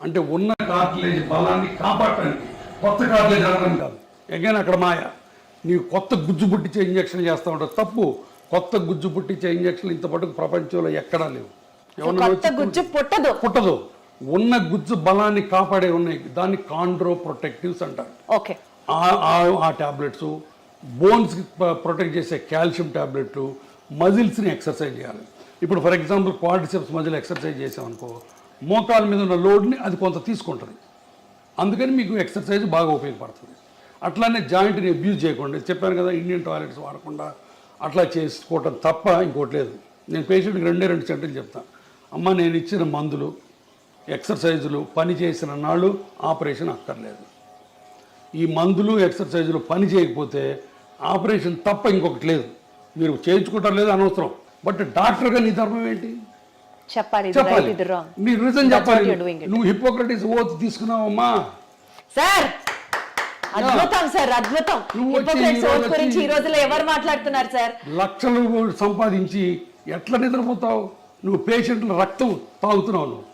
B: అంటే ఉన్న కార్టిలేజ్ బలాన్ని కాపాడటానికి, కొత్త కార్టిలేజ్ అనడం కాదు. ఎగైన్ అక్కడ మాయ, నీవు కొత్త గుజ్జు పుట్టించే ఇంజక్షన్ చేస్తూ ఉంటావు, తప్పు. కొత్త గుజ్జు పుట్టించే ఇంజక్షన్ ఇంతపాటు ప్రపంచంలో ఎక్కడా లేవు. పుట్టదు. ఉన్న గుజ్జు బలాన్ని కాపాడే ఉన్నాయి, దాన్ని కాండ్రో ప్రొటెక్టివ్స్ అంటారు.
A: ఓకే,
B: ఆ ట్యాబ్లెట్స్, బోన్స్కి ప్రొటెక్ట్ చేసే కాల్షియం ట్యాబ్లెట్లు, మజిల్స్ని ఎక్సర్సైజ్ చేయాలి. ఇప్పుడు for example quadriceps muscle exercise చేసామనుకో, మోకాల మీద ఉన్న లోడ్ని అది కొంత తీసుకుంటుంది, అందుకని మీకు ఎక్సర్సైజ్ బాగా ఉపయోగపడుతుంది. అట్లానే జాయింట్ని అబ్యూజ్ చేయకుండా, చెప్పాను కదా, ఇండియన్ టాయిలెట్స్ వాడకుండా అట్లా చేసుకోవటం తప్ప ఇంకోటి లేదు. నేను పేషెంట్కి 2 సెంటెన్స్ చెప్తాను, అమ్మ నేను ఇచ్చిన మందులు ఎక్సర్సైజులు పని చేసిన నాళ్ళు ఆపరేషన్ అక్కర్లేదు. ఈ మందులు ఎక్సర్సైజులు పని చేయకపోతే ఆపరేషన్ తప్ప ఇంకొకటి లేదు. మీరు చేయించుకుంటారు లేదు అనవసరం, బట్ డాక్టర్గా నీ ధర్మం ఏంటి
A: చెప్పాలి.
B: నీ రీజన్ చెప్పాలి. నువ్వు హిపోక్రటిస్ ఓత్ తీసుకున్నావమ్మా
A: సార్. అద్భుతం సార్, అద్భుతం. గురించి ఈ రోజుల్లో ఎవరు మాట్లాడుతున్నారు సార్?
B: లక్షలు సంపాదించి ఎట్లా నిద్రపోతావు? నువ్వు పేషెంట్ల రక్తం తాగుతున్నావు, నువ్వు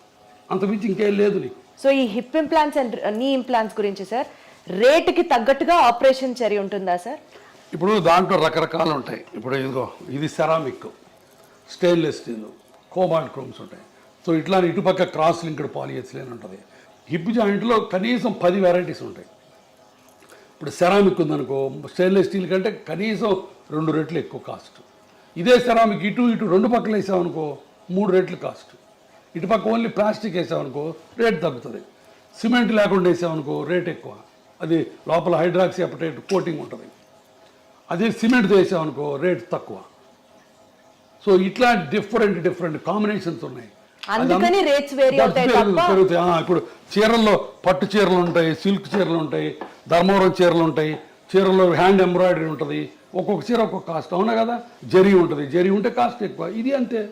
B: అంతమించి ఇంకేం లేదు నీకు.
A: సో ఈ హిప్ ఇంప్లాంట్స్ అండ్ నీ ఇంప్లాంట్స్ గురించి సార్, రేటుకి తగ్గట్టుగా ఆపరేషన్ చర్య ఉంటుందా సార్?
B: ఇప్పుడు దాంట్లో రకరకాలు ఉంటాయి. ఇప్పుడు ఇదిగో ఇది ceramic, stainless steel, cobalt chromes ఉంటాయి. సో ఇట్లా ఇటుపక్క క్రాస్ లింక్డ్ పాలిఎథిలీన్ ఉంటుంది. హిప్ జాయింట్లో కనీసం 10 వెరైటీస్ ఉంటాయి. ఇప్పుడు సెరామిక్ ఉందనుకో, స్టెయిన్లెస్ స్టీల్ కంటే కనీసం 2 రెట్లు ఎక్కువ కాస్ట్. ఇదే సెరామిక్ ఇటు 2 పక్కలు వేసామనుకో 3 రెట్లు కాస్ట్. ఇటుపక్క ఓన్లీ ప్లాస్టిక్ వేసామనుకో రేట్ తగ్గుతుంది. సిమెంట్ లేకుండా వేసామనుకో రేట్ ఎక్కువ, అది లోపల హైడ్రాక్సీ అపటైట్ కోటింగ్ ఉంటుంది. అదే సిమెంట్తో వేసామనుకో రేట్ తక్కువ. సో ఇట్లా డిఫరెంట్ కాంబినేషన్స్ ఉన్నాయి, పెరుగుతాయి. ఇప్పుడు చీరల్లో పట్టు చీరలు ఉంటాయి, సిల్క్ చీరలు ఉంటాయి, ధర్మవరం చీరలు ఉంటాయి, చీరల్లో హ్యాండ్ ఎంబ్రాయిడరీ ఉంటుంది. ఒక్కొక్క చీర ఒక్కొక్క కాస్ట్, అవునా కదా? జరీ ఉంటుంది, జరీ ఉంటే కాస్ట్ ఎక్కువ. ఇది అంతే,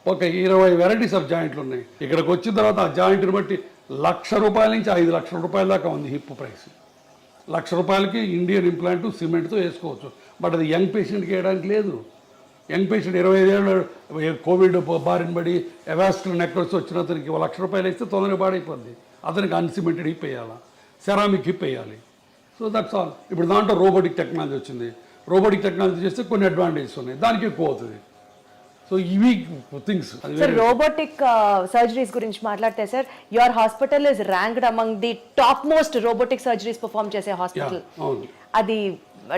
B: ఒక 20 వెరైటీస్ ఆఫ్ జాయింట్లు ఉన్నాయి. ఇక్కడికి వచ్చిన తర్వాత ఆ జాయింట్ని బట్టి ₹1,00,000 నుంచి ₹5,00,000 దాకా ఉంది హిప్ ప్రైస్. ₹1,00,000కి ఇండియన్ ఇంప్లాంట్ సిమెంట్తో వేసుకోవచ్చు, బట్ అది యంగ్ పేషెంట్కి వేయడానికి లేదు. యంగ్ పేషెంట్ 25 ఏళ్ళు కోవిడ్ బారిన పడి ఎవాస్కులర్ నెక్రోసిస్ వచ్చిన అతనికి ₹1,00,000 వేస్తే తొందరగా పాడైపోద్ది. అతనికి అన్సిమెంటెడ్ హిప్ వేయాలా, సెరామిక్ హిప్ వేయాలి. So that's all. ఇప్పుడు దాంట్లో రోబోటిక్ టెక్నాలజీ వచ్చింది. రోబోటిక్ టెక్నాలజీ చేస్తే కొన్ని అడ్వాంటేజెస్ ఉన్నాయి, దానికి ఎక్కువ అవుతుంది. సో ఇవి థింగ్స్.
A: సార్ రోబోటిక్ సర్జరీస్ గురించి మాట్లాడితే sir, your hospital is ranked among the top most robotic surgeries perform చేసే హాస్పిటల్. అది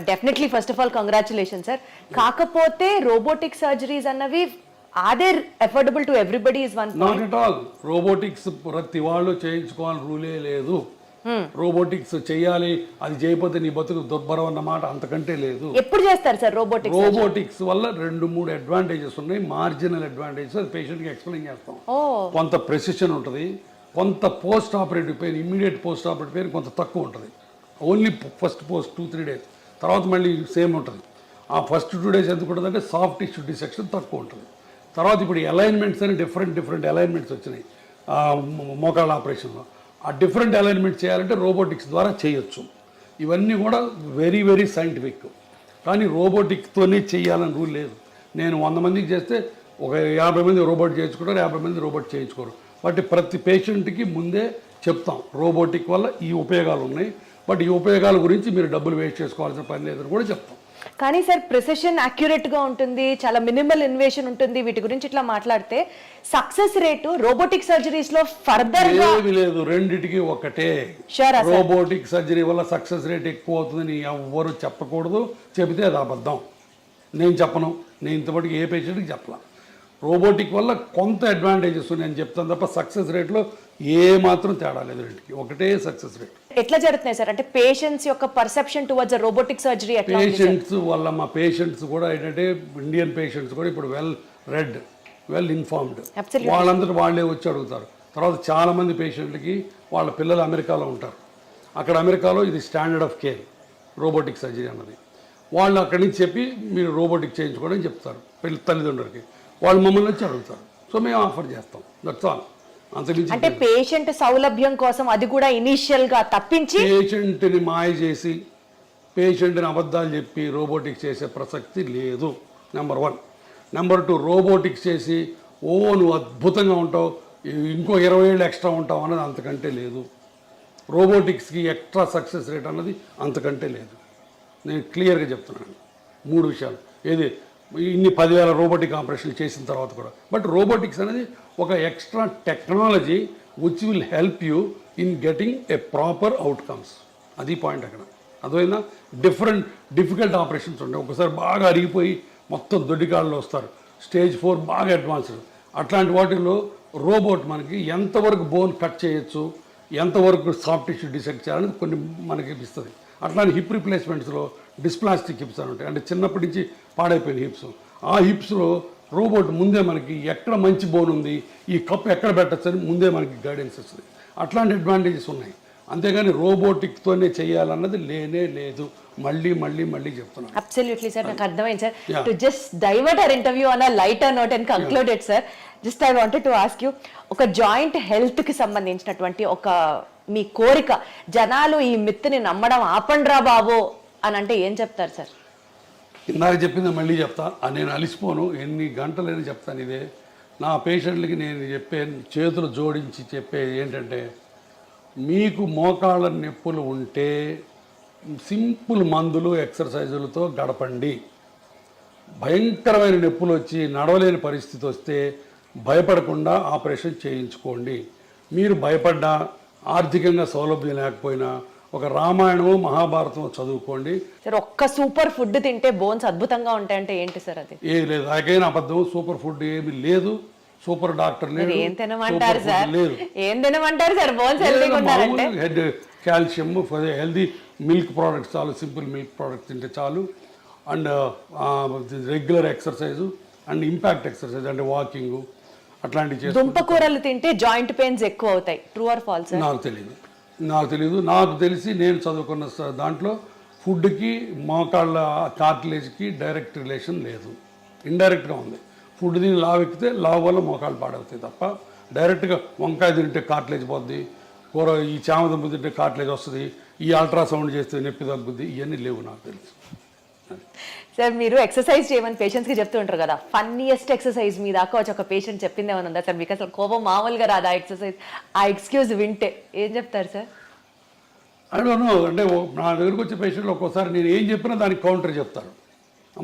A: definitely first of all congratulation sir. కాకపోతే రోబోటిక్ సర్జరీస్ అన్నవి are affordable to everybody is one
B: not at all. Robotics ప్రతి వాళ్ళు చేయించుకోవాలని రూలే లేదు. Robotics చేయాలి, అది చేయకపోతే నీ బతుకు దుర్భరం అన్నమాట అంతకంటే లేదు.
A: ఎప్పుడు చేస్తారు సార్ రోబోటిక్స్?
B: రోబోటిక్స్ వల్ల 2-3 అడ్వాంటేజెస్ ఉన్నాయి, మార్జినల్ అడ్వాంటేజెస్. అది పేషెంట్కి ఎక్స్ప్లెయిన్ చేస్తాం. కొంత ప్రెసిషన్ ఉంటుంది, కొంత post operative pain, immediate post operative pain కొంత తక్కువ ఉంటుంది. ఓన్లీ ఫస్ట్ 2-3 days, తర్వాత మళ్ళీ సేమ్ ఉంటుంది. ఆ ఫస్ట్ 2 days ఎందుకు ఉంటుందంటే సాఫ్ట్ టిష్యూ డిసెక్షన్ తక్కువ ఉంటుంది. తర్వాత ఇప్పుడు అలైన్మెంట్స్ అని డిఫరెంట్ అలైన్మెంట్స్ వచ్చినాయి మోకాళ్ళ ఆపరేషన్లో. ఆ డిఫరెంట్ అలైన్మెంట్ చేయాలంటే రోబోటిక్స్ ద్వారా చేయొచ్చు. ఇవన్నీ కూడా వెరీ సైంటిఫిక్. కానీ రోబోటిక్తోనే చేయాలని రూల్ లేదు. నేను 100 మందికి చేస్తే ఒక 50 మంది రోబోట్ చేయించుకుంటారు, 50 మంది రోబోట్ చేయించుకోరు. బట్ ప్రతి పేషెంట్కి ముందే చెప్తాం రోబోటిక్ వల్ల ఈ ఉపయోగాలు ఉన్నాయి, బట్ ఈ ఉపయోగాల గురించి మీరు డబ్బులు వేస్ట్ చేసుకోవాల్సిన పని లేదని కూడా చెప్తాం.
A: కానీ సార్ ప్రిసిషన్ గా ఉంటుంది, చాలా మినిమల్ ఇన్వేషన్ ఉంటుంది, వీటి గురించి ఇట్లా మాట్లాడితే సక్సెస్ రేటు రోబోటిక్ సర్జరీస్ లో ఫర్దర్ గా
B: ఏమీ లేదు, రెండిటికి ఒకటే.
A: Sure, sir.
B: రోబోటిక్ సర్జరీ వల్ల సక్సెస్ రేట్ ఎక్కువ అవుతుందని ఎవ్వరు చెప్పకూడదు, చెబితే అది అబద్ధం. నేను చెప్పను, నేను ఇంతవరకు ఏ పేషెంట్కి చెప్పలా. రోబోటిక్ వల్ల కొంత అడ్వాంటేజెస్ ఉన్నాయని చెప్తాను తప్ప సక్సెస్ రేట్లో ఏ మాత్రం తేడా లేదు, రెండుకి ఒకటే సక్సెస్ రేట్.
A: ఎట్లా జరుగుతున్నాయి సార్? అంటే పేషెంట్స్ యొక్క పర్సెప్షన్ టువర్డ్స్ రోబోటిక్ సర్జరీ ఎట్లా ఉంది సార్?
B: పేషెంట్స్ వల్ల మా పేషెంట్స్ కూడా ఏంటంటే ఇండియన్ పేషెంట్స్ కూడా ఇప్పుడు వెల్ ఇన్ఫార్మ్డ్.
A: Absolutely.
B: వాళ్ళందరూ వాళ్ళే వచ్చి అడుగుతారు. తర్వాత చాలామంది పేషెంట్లకి వాళ్ళ పిల్లలు అమెరికాలో ఉంటారు. అక్కడ అమెరికాలో ఇది standard of care robotic surgery అన్నది. వాళ్ళు అక్కడి నుంచి చెప్పి మీరు రోబోటిక్ చేయించుకోవడం చెప్తారు తల్లిదండ్రులకి. వాళ్ళు మమ్మల్ని వచ్చి అడుగుతారు. సో మేము ఆఫర్ చేస్తాం, దట్స్ ఆల్. అంతకుమించి
A: అంటే పేషెంట్ సౌలభ్యం కోసం అది కూడా ఇనిషియల్ గా తప్పించి
B: పేషెంట్ని మాయ చేసి పేషెంట్ని అబద్ధాలు చెప్పి రోబోటిక్స్ చేసే ప్రసక్తి లేదు, నెంబర్ 1. నెంబర్ 2, రోబోటిక్స్ చేసి నువ్వు అద్భుతంగా ఉంటావు, ఇంకో 20 ఏళ్ళు ఎక్స్ట్రా ఉంటావు అన్నది అంతకంటే లేదు. రోబోటిక్స్కి ఎక్స్ట్రా సక్సెస్ రేట్ అన్నది అంతకంటే లేదు. నేను క్లియర్గా చెప్తున్నాను 3 విషయాలు. ఏది ఇన్ని 10,000 రోబోటిక్ ఆపరేషన్లు చేసిన తర్వాత కూడా. బట్ రోబోటిక్స్ అనేది ఒక extra technology which will help you in getting a proper outcomes. అది పాయింట్ అక్కడ. అదైనా డిఫికల్ట్ ఆపరేషన్స్ ఉంటాయి. ఒకసారి బాగా అరిగిపోయి మొత్తం దొడ్డికాళ్ళు వస్తారు, స్టేజ్ 4 బాగా అడ్వాన్స్డ్. అట్లాంటి వాటిల్లో రోబోట్ మనకి ఎంతవరకు బోన్ కట్ చేయొచ్చు, ఎంతవరకు సాఫ్ట్ టిష్యూ డిసెక్ట్ చేయాలని కొన్ని మనకి ఇస్తుంది. అట్లానే హిప్ రిప్లేస్మెంట్స్లో డిస్ప్లాస్టిక్ హిప్స్ అని ఉంటాయి, అంటే చిన్నప్పటి నుంచి పాడైపోయిన హిప్స్. ఆ హిప్స్లో రోబోట్ ముందే మనకి ఎక్కడ మంచి బోన్ ఉంది, ఈ కప్ ఎక్కడ పెట్టచ్చు అని ముందే మనకి గైడెన్స్ ఇస్తుంది. అట్లాంటి అడ్వాంటేజెస్ ఉన్నాయి. అంతేగాని రోబోటిక్తోనే చేయాలన్నది లేనే లేదు. మళ్ళీ చెప్తున్నాను.
A: అబ్సల్యూట్లీ సార్, నాకు అర్థమైంది sir. To just divert our interview on a lighter note and concluded sir, just I wanted to ask you, ఒక జాయింట్ హెల్త్ కి సంబంధించినటువంటి ఒక మీ కోరిక, జనాలు ఈ మిత్ని నమ్మడం ఆపండ్రా బాబు అని అంటే ఏం చెప్తారు సార్?
B: ఇందాక చెప్పింది మళ్ళీ చెప్తా, నేను అలిసిపోను, ఎన్ని గంటలైనా చెప్తాను. ఇదే నా పేషెంట్లకి నేను చెప్పే, చేతులు జోడించి చెప్పేది ఏంటంటే, మీకు మోకాళ్ళ నొప్పులు ఉంటే సింపుల్ మందులు ఎక్సర్సైజులతో గడపండి. భయంకరమైన నొప్పులు వచ్చి నడవలేని పరిస్థితి వస్తే భయపడకుండా ఆపరేషన్ చేయించుకోండి. మీరు భయపడ్డా, ఆర్థికంగా సౌలభ్యం లేకపోయినా ఒక రామాయణమో మహాభారతమో చదువుకోండి.
A: సార్, ఒక్క సూపర్ ఫుడ్ తింటే బోన్స్ అద్భుతంగా ఉంటాయంటే ఏంటి సార్ అది?
B: ఏ లేదు, నాకైనా అబద్ధం. సూపర్ ఫుడ్ ఏమి లేదు, సూపర్ డాక్టర్ లేదు,
A: ఏం తినమంటారు సార్?
B: లేదు.
A: ఏం తినమంటారు సార్ బోన్స్ హెల్తీగా ఉండాలంటే?
B: Head calcium, healthy milk products చాలు, సింపుల్ మిల్క్ ప్రోడక్ట్స్ తింటే చాలు. And regular exercise and impact exercise అంటే వాకింగ్ అట్లాంటివి చేసి.
A: దుంపకూరలు తింటే జాయింట్ పెయిన్స్ ఎక్కువ అవుతాయి, ట్రూ ఆర్ ఫాల్స్?
B: నాకు తెలియదు. నాకు తెలిసి నేను చదువుకున్న దాంట్లో ఫుడ్కి మోకాళ్ళ కార్టిలేజ్కి డైరెక్ట్ రిలేషన్ లేదు, ఇండైరెక్ట్గా ఉంది. ఫుడ్ తిని లావు ఎక్కితే లావు వల్ల మోకాళ్ళు పాడవుతాయి తప్ప డైరెక్ట్గా వంకాయ తింటే కార్టిలేజ్ పోద్ది, కూర ఈ చామదుంప తింటే కార్టిలేజ్ వస్తుంది, ఈ అల్ట్రాసౌండ్ చేస్తే నొప్పి తగ్గుద్ది, ఇవన్నీ లేవు నాకు తెలుసు.
A: సార్, మీరు ఎక్సర్సైజ్ చేయమని పేషెంట్స్కి చెప్తూ ఉంటారు కదా, ఫన్నీయెస్ట్ ఎక్సర్సైజ్ మీ దాకా వచ్చి ఒక పేషెంట్ చెప్పింది ఏమైనా ఉందా సార్? మీకు అసలు కోపం మామూలుగా రాదా ఎక్సర్సైజ్, ఆ ఎక్స్క్యూజ్ వింటే ఏం చెప్తారు సార్?
B: I don't no. అంటే నా దగ్గరకు వచ్చే పేషెంట్లు ఒక్కోసారి నేను ఏం చెప్పినా దానికి కౌంటర్ చెప్తారు.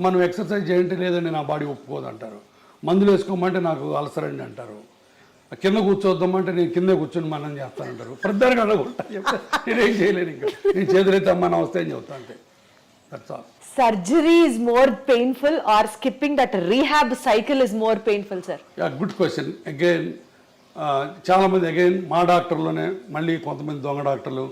B: మనం ఎక్సర్సైజ్ చేయంటే లేదండి నా బాడీ ఒప్పుకోదు అంటారు, మందులు వేసుకోమంటే నాకు అలసరండి అంటారు, కింద కూర్చోద్దామంటే నేను కింద కూర్చొని మనం చేస్తానంటారు. ప్రతిదానికి అడగొట్టా చెప్తే నేనేం చేయలేను. ఇంకా నేను చేతులైతే అమ్మ నా వస్తే అని చెప్తా అంతే. That's all.
A: Surgery is more painful or skipping that rehab cycle is more painful, sir?
B: Yeah, good question. Again, చాలామంది మా డాక్టర్లోనే మళ్ళీ కొంతమంది దొంగ డాక్టర్లు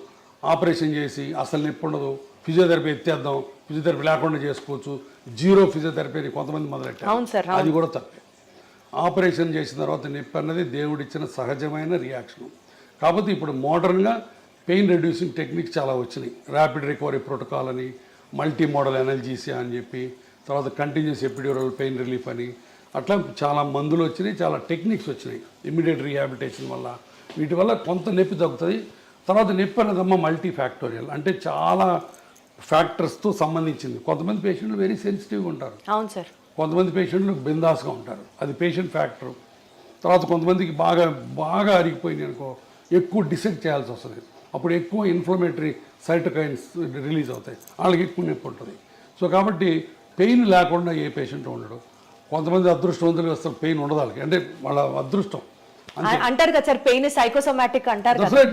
B: ఆపరేషన్ చేసి అసలు నొప్పి ఉండదు, ఫిజియోథెరపీ ఎత్తేద్దాం, ఫిజియోథెరపీ లేకుండా చేసుకోవచ్చు, జీరో ఫిజియోథెరపీ అని కొంతమంది మొదలెట్టారు. అది కూడా తప్పే. ఆపరేషన్ చేసిన తర్వాత నొప్పి అన్నది దేవుడిచ్చిన సహజమైన రియాక్షన్. కాకపోతే ఇప్పుడు మోడర్న్గా పెయిన్ రెడ్యూసింగ్ టెక్నిక్స్ చాలా వచ్చినాయి. ర్యాపిడ్ రికవరీ ప్రోటోకాల్ అని, మల్టీ మోడల్ ఎనల్జీసియా అని చెప్పి, తర్వాత కంటిన్యూస్ ఎపిడ్యూరల్ పెయిన్ రిలీఫ్ అని, అట్లా చాలా మందులు వచ్చినాయి, చాలా టెక్నిక్స్ వచ్చినాయి ఇమ్మీడియట్ రీహాబిలిటేషన్ వల్ల. వీటి వల్ల కొంత నొప్పి తగ్గుతుంది. తర్వాత నొప్పి అనేదమ్మా మల్టీ ఫ్యాక్టోరియల్, అంటే చాలా ఫ్యాక్టర్స్తో సంబంధించింది. కొంతమంది పేషెంట్లు వెరీ సెన్సిటివ్గా ఉంటారు.
A: అవును సార్.
B: కొంతమంది పేషెంట్లు బిందాస్గా ఉంటారు, అది పేషెంట్ ఫ్యాక్టర్. తర్వాత కొంతమందికి బాగా అరిగిపోయింది అనుకో, ఎక్కువ డిసెక్ట్ చేయాల్సి వస్తుంది, అప్పుడు ఎక్కువ ఇన్ఫ్లమేటరీ సైటోకైన్స్ రిలీజ్ అవుతాయి, వాళ్ళకి ఎక్కువ నొప్పి ఉంటుంది. సో కాబట్టి పెయిన్ లేకుండా ఏ పేషెంట్ ఉండడు. కొంతమంది అదృష్టవంతులు అసలు పెయిన్ ఉండదు వాళ్ళకి, అంటే వాళ్ళ అదృష్టం.
A: అంటారు కదా సార్, పెయిన్ సైకోసోమాటిక్ అంటారు కదా.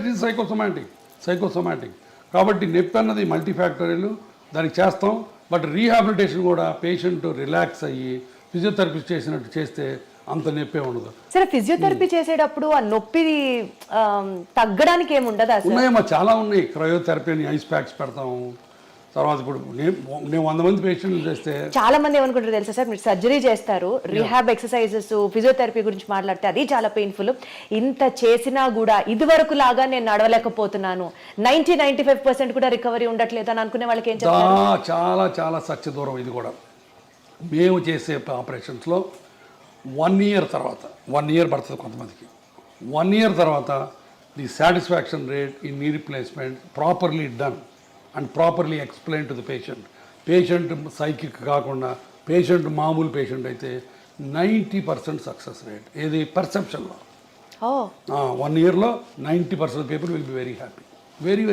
B: సైకోసోమాటిక్ కాబట్టి నొప్పి అన్నది మల్టీఫ్యాక్టరీలు, దానికి చేస్తాం. బట్ రీహాబిలిటేషన్ కూడా పేషెంట్ రిలాక్స్ అయ్యి ఫిజియోథెరపీ చేసినట్టు చేస్తే అంత నొప్పే ఉండదు.
A: సరే ఫిజియోథెరపీ చేసేటప్పుడు ఆ నొప్పి తగ్గడానికి ఏమి ఉండదా సార్?
B: ఉన్నాయమ్మా, చాలా ఉన్నాయి. క్రయోథెరపీ అని ఐస్ ప్యాక్స్ పెడతాము. తర్వాత ఇప్పుడు నేను 100 మంది పేషెంట్లు చేస్తే
A: చాలా మంది ఏమనుకుంటారు తెలుసా సార్, మీరు సర్జరీ చేస్తారు, రిహాబ్ ఎక్సర్సైజెస్ ఫిజియోథెరపీ గురించి మాట్లాడితే అది చాలా పెయిన్ఫుల్. ఇంత చేసినా కూడా ఇది వరకు లాగా నేను నడవలేకపోతున్నాను, 90-95% కూడా రికవరీ ఉండట్లేదు అని అనుకునే వాళ్ళకి ఏం చెప్తారు?
B: చాలా చాలా సత్య దూరం ఇది కూడా. మేము చేసే ఆపరేషన్స్లో 1 year తర్వాత, 1 year పడుతుంది కొంతమందికి, 1 year తర్వాత the satisfaction rate in knee replacement properly done and properly explain to the patient psychic కాకుండా పేషెంట్ మామూలు పేషెంట్ అయితే 90% సక్సెస్ రేట్. ఏది పర్సెప్షన్లో 1 yearలో 90% people will be very happy, very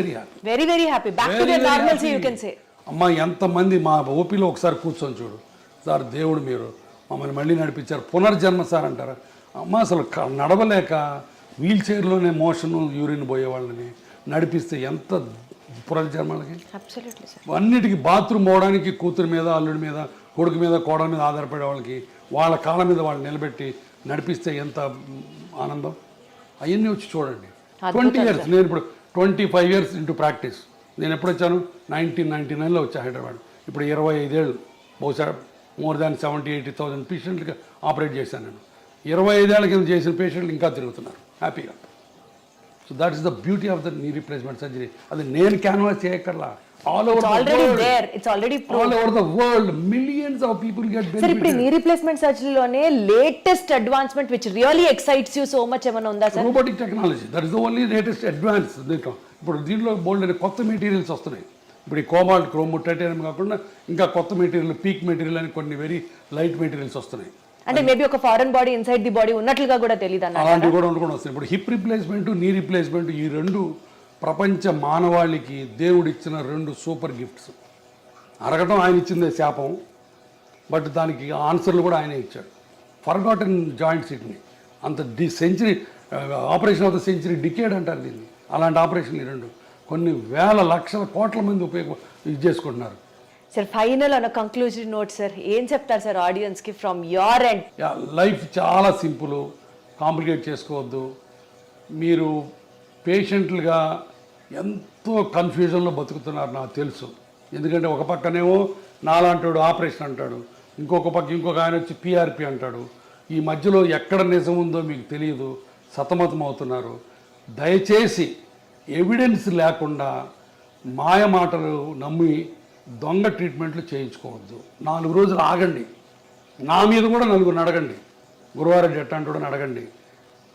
B: happy.
A: Back to the normalcy you can say.
B: అమ్మా ఎంతమంది మా ఓపీలో ఒకసారి కూర్చొని చూడు సార్, దేవుడు మీరు మమ్మల్ని మళ్ళీ నడిపించారు, పునర్జన్మ సార్ అంటారా. అమ్మ అసలు నడవలేక వీల్ చైర్లోనే మోషన్ యూరిన్ పోయే వాళ్ళని నడిపిస్తే ఎంత పునర్జన్మలకి. అన్నిటికీ బాత్రూమ్ పోవడానికి కూతురు మీద, అల్లుడి మీద, కొడుకు మీద, కోడల మీద ఆధారపడే వాళ్ళకి వాళ్ళ కాళ్ళ మీద వాళ్ళు నిలబెట్టి నడిపిస్తే ఎంత ఆనందం. అవన్నీ వచ్చి చూడండి. 20 years, నేను ఇప్పుడు 25 years ఇంటూ ప్రాక్టీస్. నేను ఎప్పుడు వచ్చాను? 1999లో వచ్చా హైదరాబాద్. ఇప్పుడు 25 ఏళ్ళు, బహుశా మోర్ దాన్ 70,000-80,000 పేషెంట్గా ఆపరేట్ చేశాను నేను. 25 ఏళ్ల కింద చేసిన పేషెంట్లు ఇంకా తిరుగుతున్నారు హ్యాపీగా. So that is the beauty of the knee replacement surgery. అది నేను క్యాన్వాస్ చేయక్కర్లా, all over the world millions of people get benefit.
A: ఇప్పుడు నీ రీప్లేస్మెంట్ సర్జరీలోనే latest advancement which really excites you so much ఏమైనా ఉందా sir?
B: Robotic technology, that is the only latest advance. ఇప్పుడు దీంట్లో బోల్డ్ అనే కొత్త మెటీరియల్స్ వస్తున్నాయి. ఇప్పుడు ఈ కోబాల్ట్, క్రోమ్, టైటానియం కాకుండా ఇంకా కొత్త మెటీరియల్, పీక్ మెటీరియల్ అని కొన్ని వెరీ లైట్ మెటీరియల్స్ వస్తున్నాయి.
A: అంటే మేబీ ఒక foreign body inside the body ఉన్నట్లుగా కూడా తెలియదు అన్న
B: అలాంటివి కూడా ఉండకుండా వస్తాయి. ఇప్పుడు హిప్ రీప్లేస్మెంట్, నీ రీప్లేస్మెంట్, ఈ రెండు ప్రపంచ మానవాళికి దేవుడు ఇచ్చిన 2 సూపర్ గిఫ్ట్స్. అరగటం ఆయన ఇచ్చిందే శాపం, బట్ దానికి ఆన్సర్లు కూడా ఆయనే ఇచ్చాడు. ఫర్గాటన్ జాయింట్స్ వీటిని అంత century operation of the century decade అంటారు దీన్ని. అలాంటి ఆపరేషన్ ఈ 2 కొన్ని వేల లక్షల కోట్ల మంది ఇది చేసుకుంటున్నారు.
A: సార్ ఫైనల్ అన్న కంక్లూజన్ నోట్ సార్, ఏం చెప్తారు సార్ ఆడియన్స్కి ఫ్రమ్ యువర్ ఎండ్?
B: లైఫ్ చాలా సింపుల్, కాంప్లికేట్ చేసుకోవద్దు. మీరు పేషెంట్లుగా ఎంతో కన్ఫ్యూజన్లో బతుకుతున్నారు నాకు తెలుసు. ఎందుకంటే ఒక పక్కనేమో నాలాంటాడు ఆపరేషన్ అంటాడు, ఇంకొక ఆయన వచ్చి PRP అంటాడు. ఈ మధ్యలో ఎక్కడ నిజం ఉందో మీకు తెలియదు, సతమతం అవుతున్నారు. దయచేసి ఎవిడెన్స్ లేకుండా మాయ మాటలు నమ్మి దొంగ ట్రీట్మెంట్లు చేయించుకోవద్దు. 4 రోజులు ఆగండి, నా మీద కూడా 4 అడగండి, గురువారెడ్డి ఎట్టంటాడో అడగండి,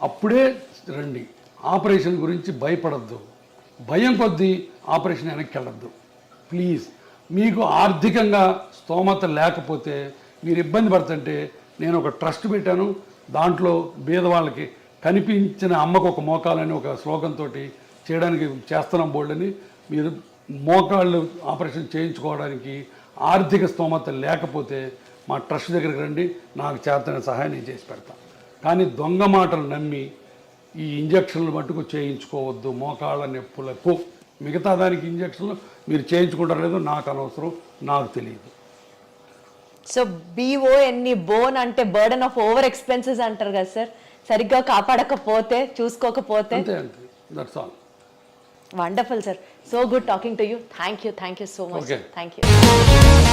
B: అప్పుడే రండి. ఆపరేషన్ గురించి భయపడద్దు, భయం కొద్దీ ఆపరేషన్ వెనక్కి వెళ్ళద్దు ప్లీజ్. మీకు ఆర్థికంగా స్తోమత లేకపోతే, మీరు ఇబ్బంది పడుతుంటే నేను ఒక ట్రస్ట్ పెట్టాను. దాంట్లో పేదవాళ్ళకి కనిపించిన అమ్మకు ఒక మోకాలని ఒక స్లోగన్తో చేయడానికి చేస్తున్నాం బోల్డ్ని. మీరు మోకాళ్ళు ఆపరేషన్ చేయించుకోవడానికి ఆర్థిక స్తోమత లేకపోతే మా ట్రస్ట్ దగ్గరికి రండి, నాకు చేతన సహాయం నేను చేసి పెడతాను. కానీ దొంగ మాటలు నమ్మి ఈ ఇంజక్షన్లు మట్టుకు చేయించుకోవద్దు మోకాళ్ళ నొప్పులకు. మిగతా దానికి ఇంజక్షన్లు మీరు చేయించుకుంటారు లేదో నాకు అనవసరం, నాకు తెలియదు.
A: సో BONE బోన్ అంటే బర్డన్ ఆఫ్ ఓవర్ ఎక్స్పెన్సెస్ అంటారు కదా సార్, సరిగ్గా కాపాడకపోతే, చూసుకోకపోతే.
B: అంతే అంతే, that's all.
A: Wonderful, sir. So good talking to you. Thank you so much.
B: Okay.
A: Thank you.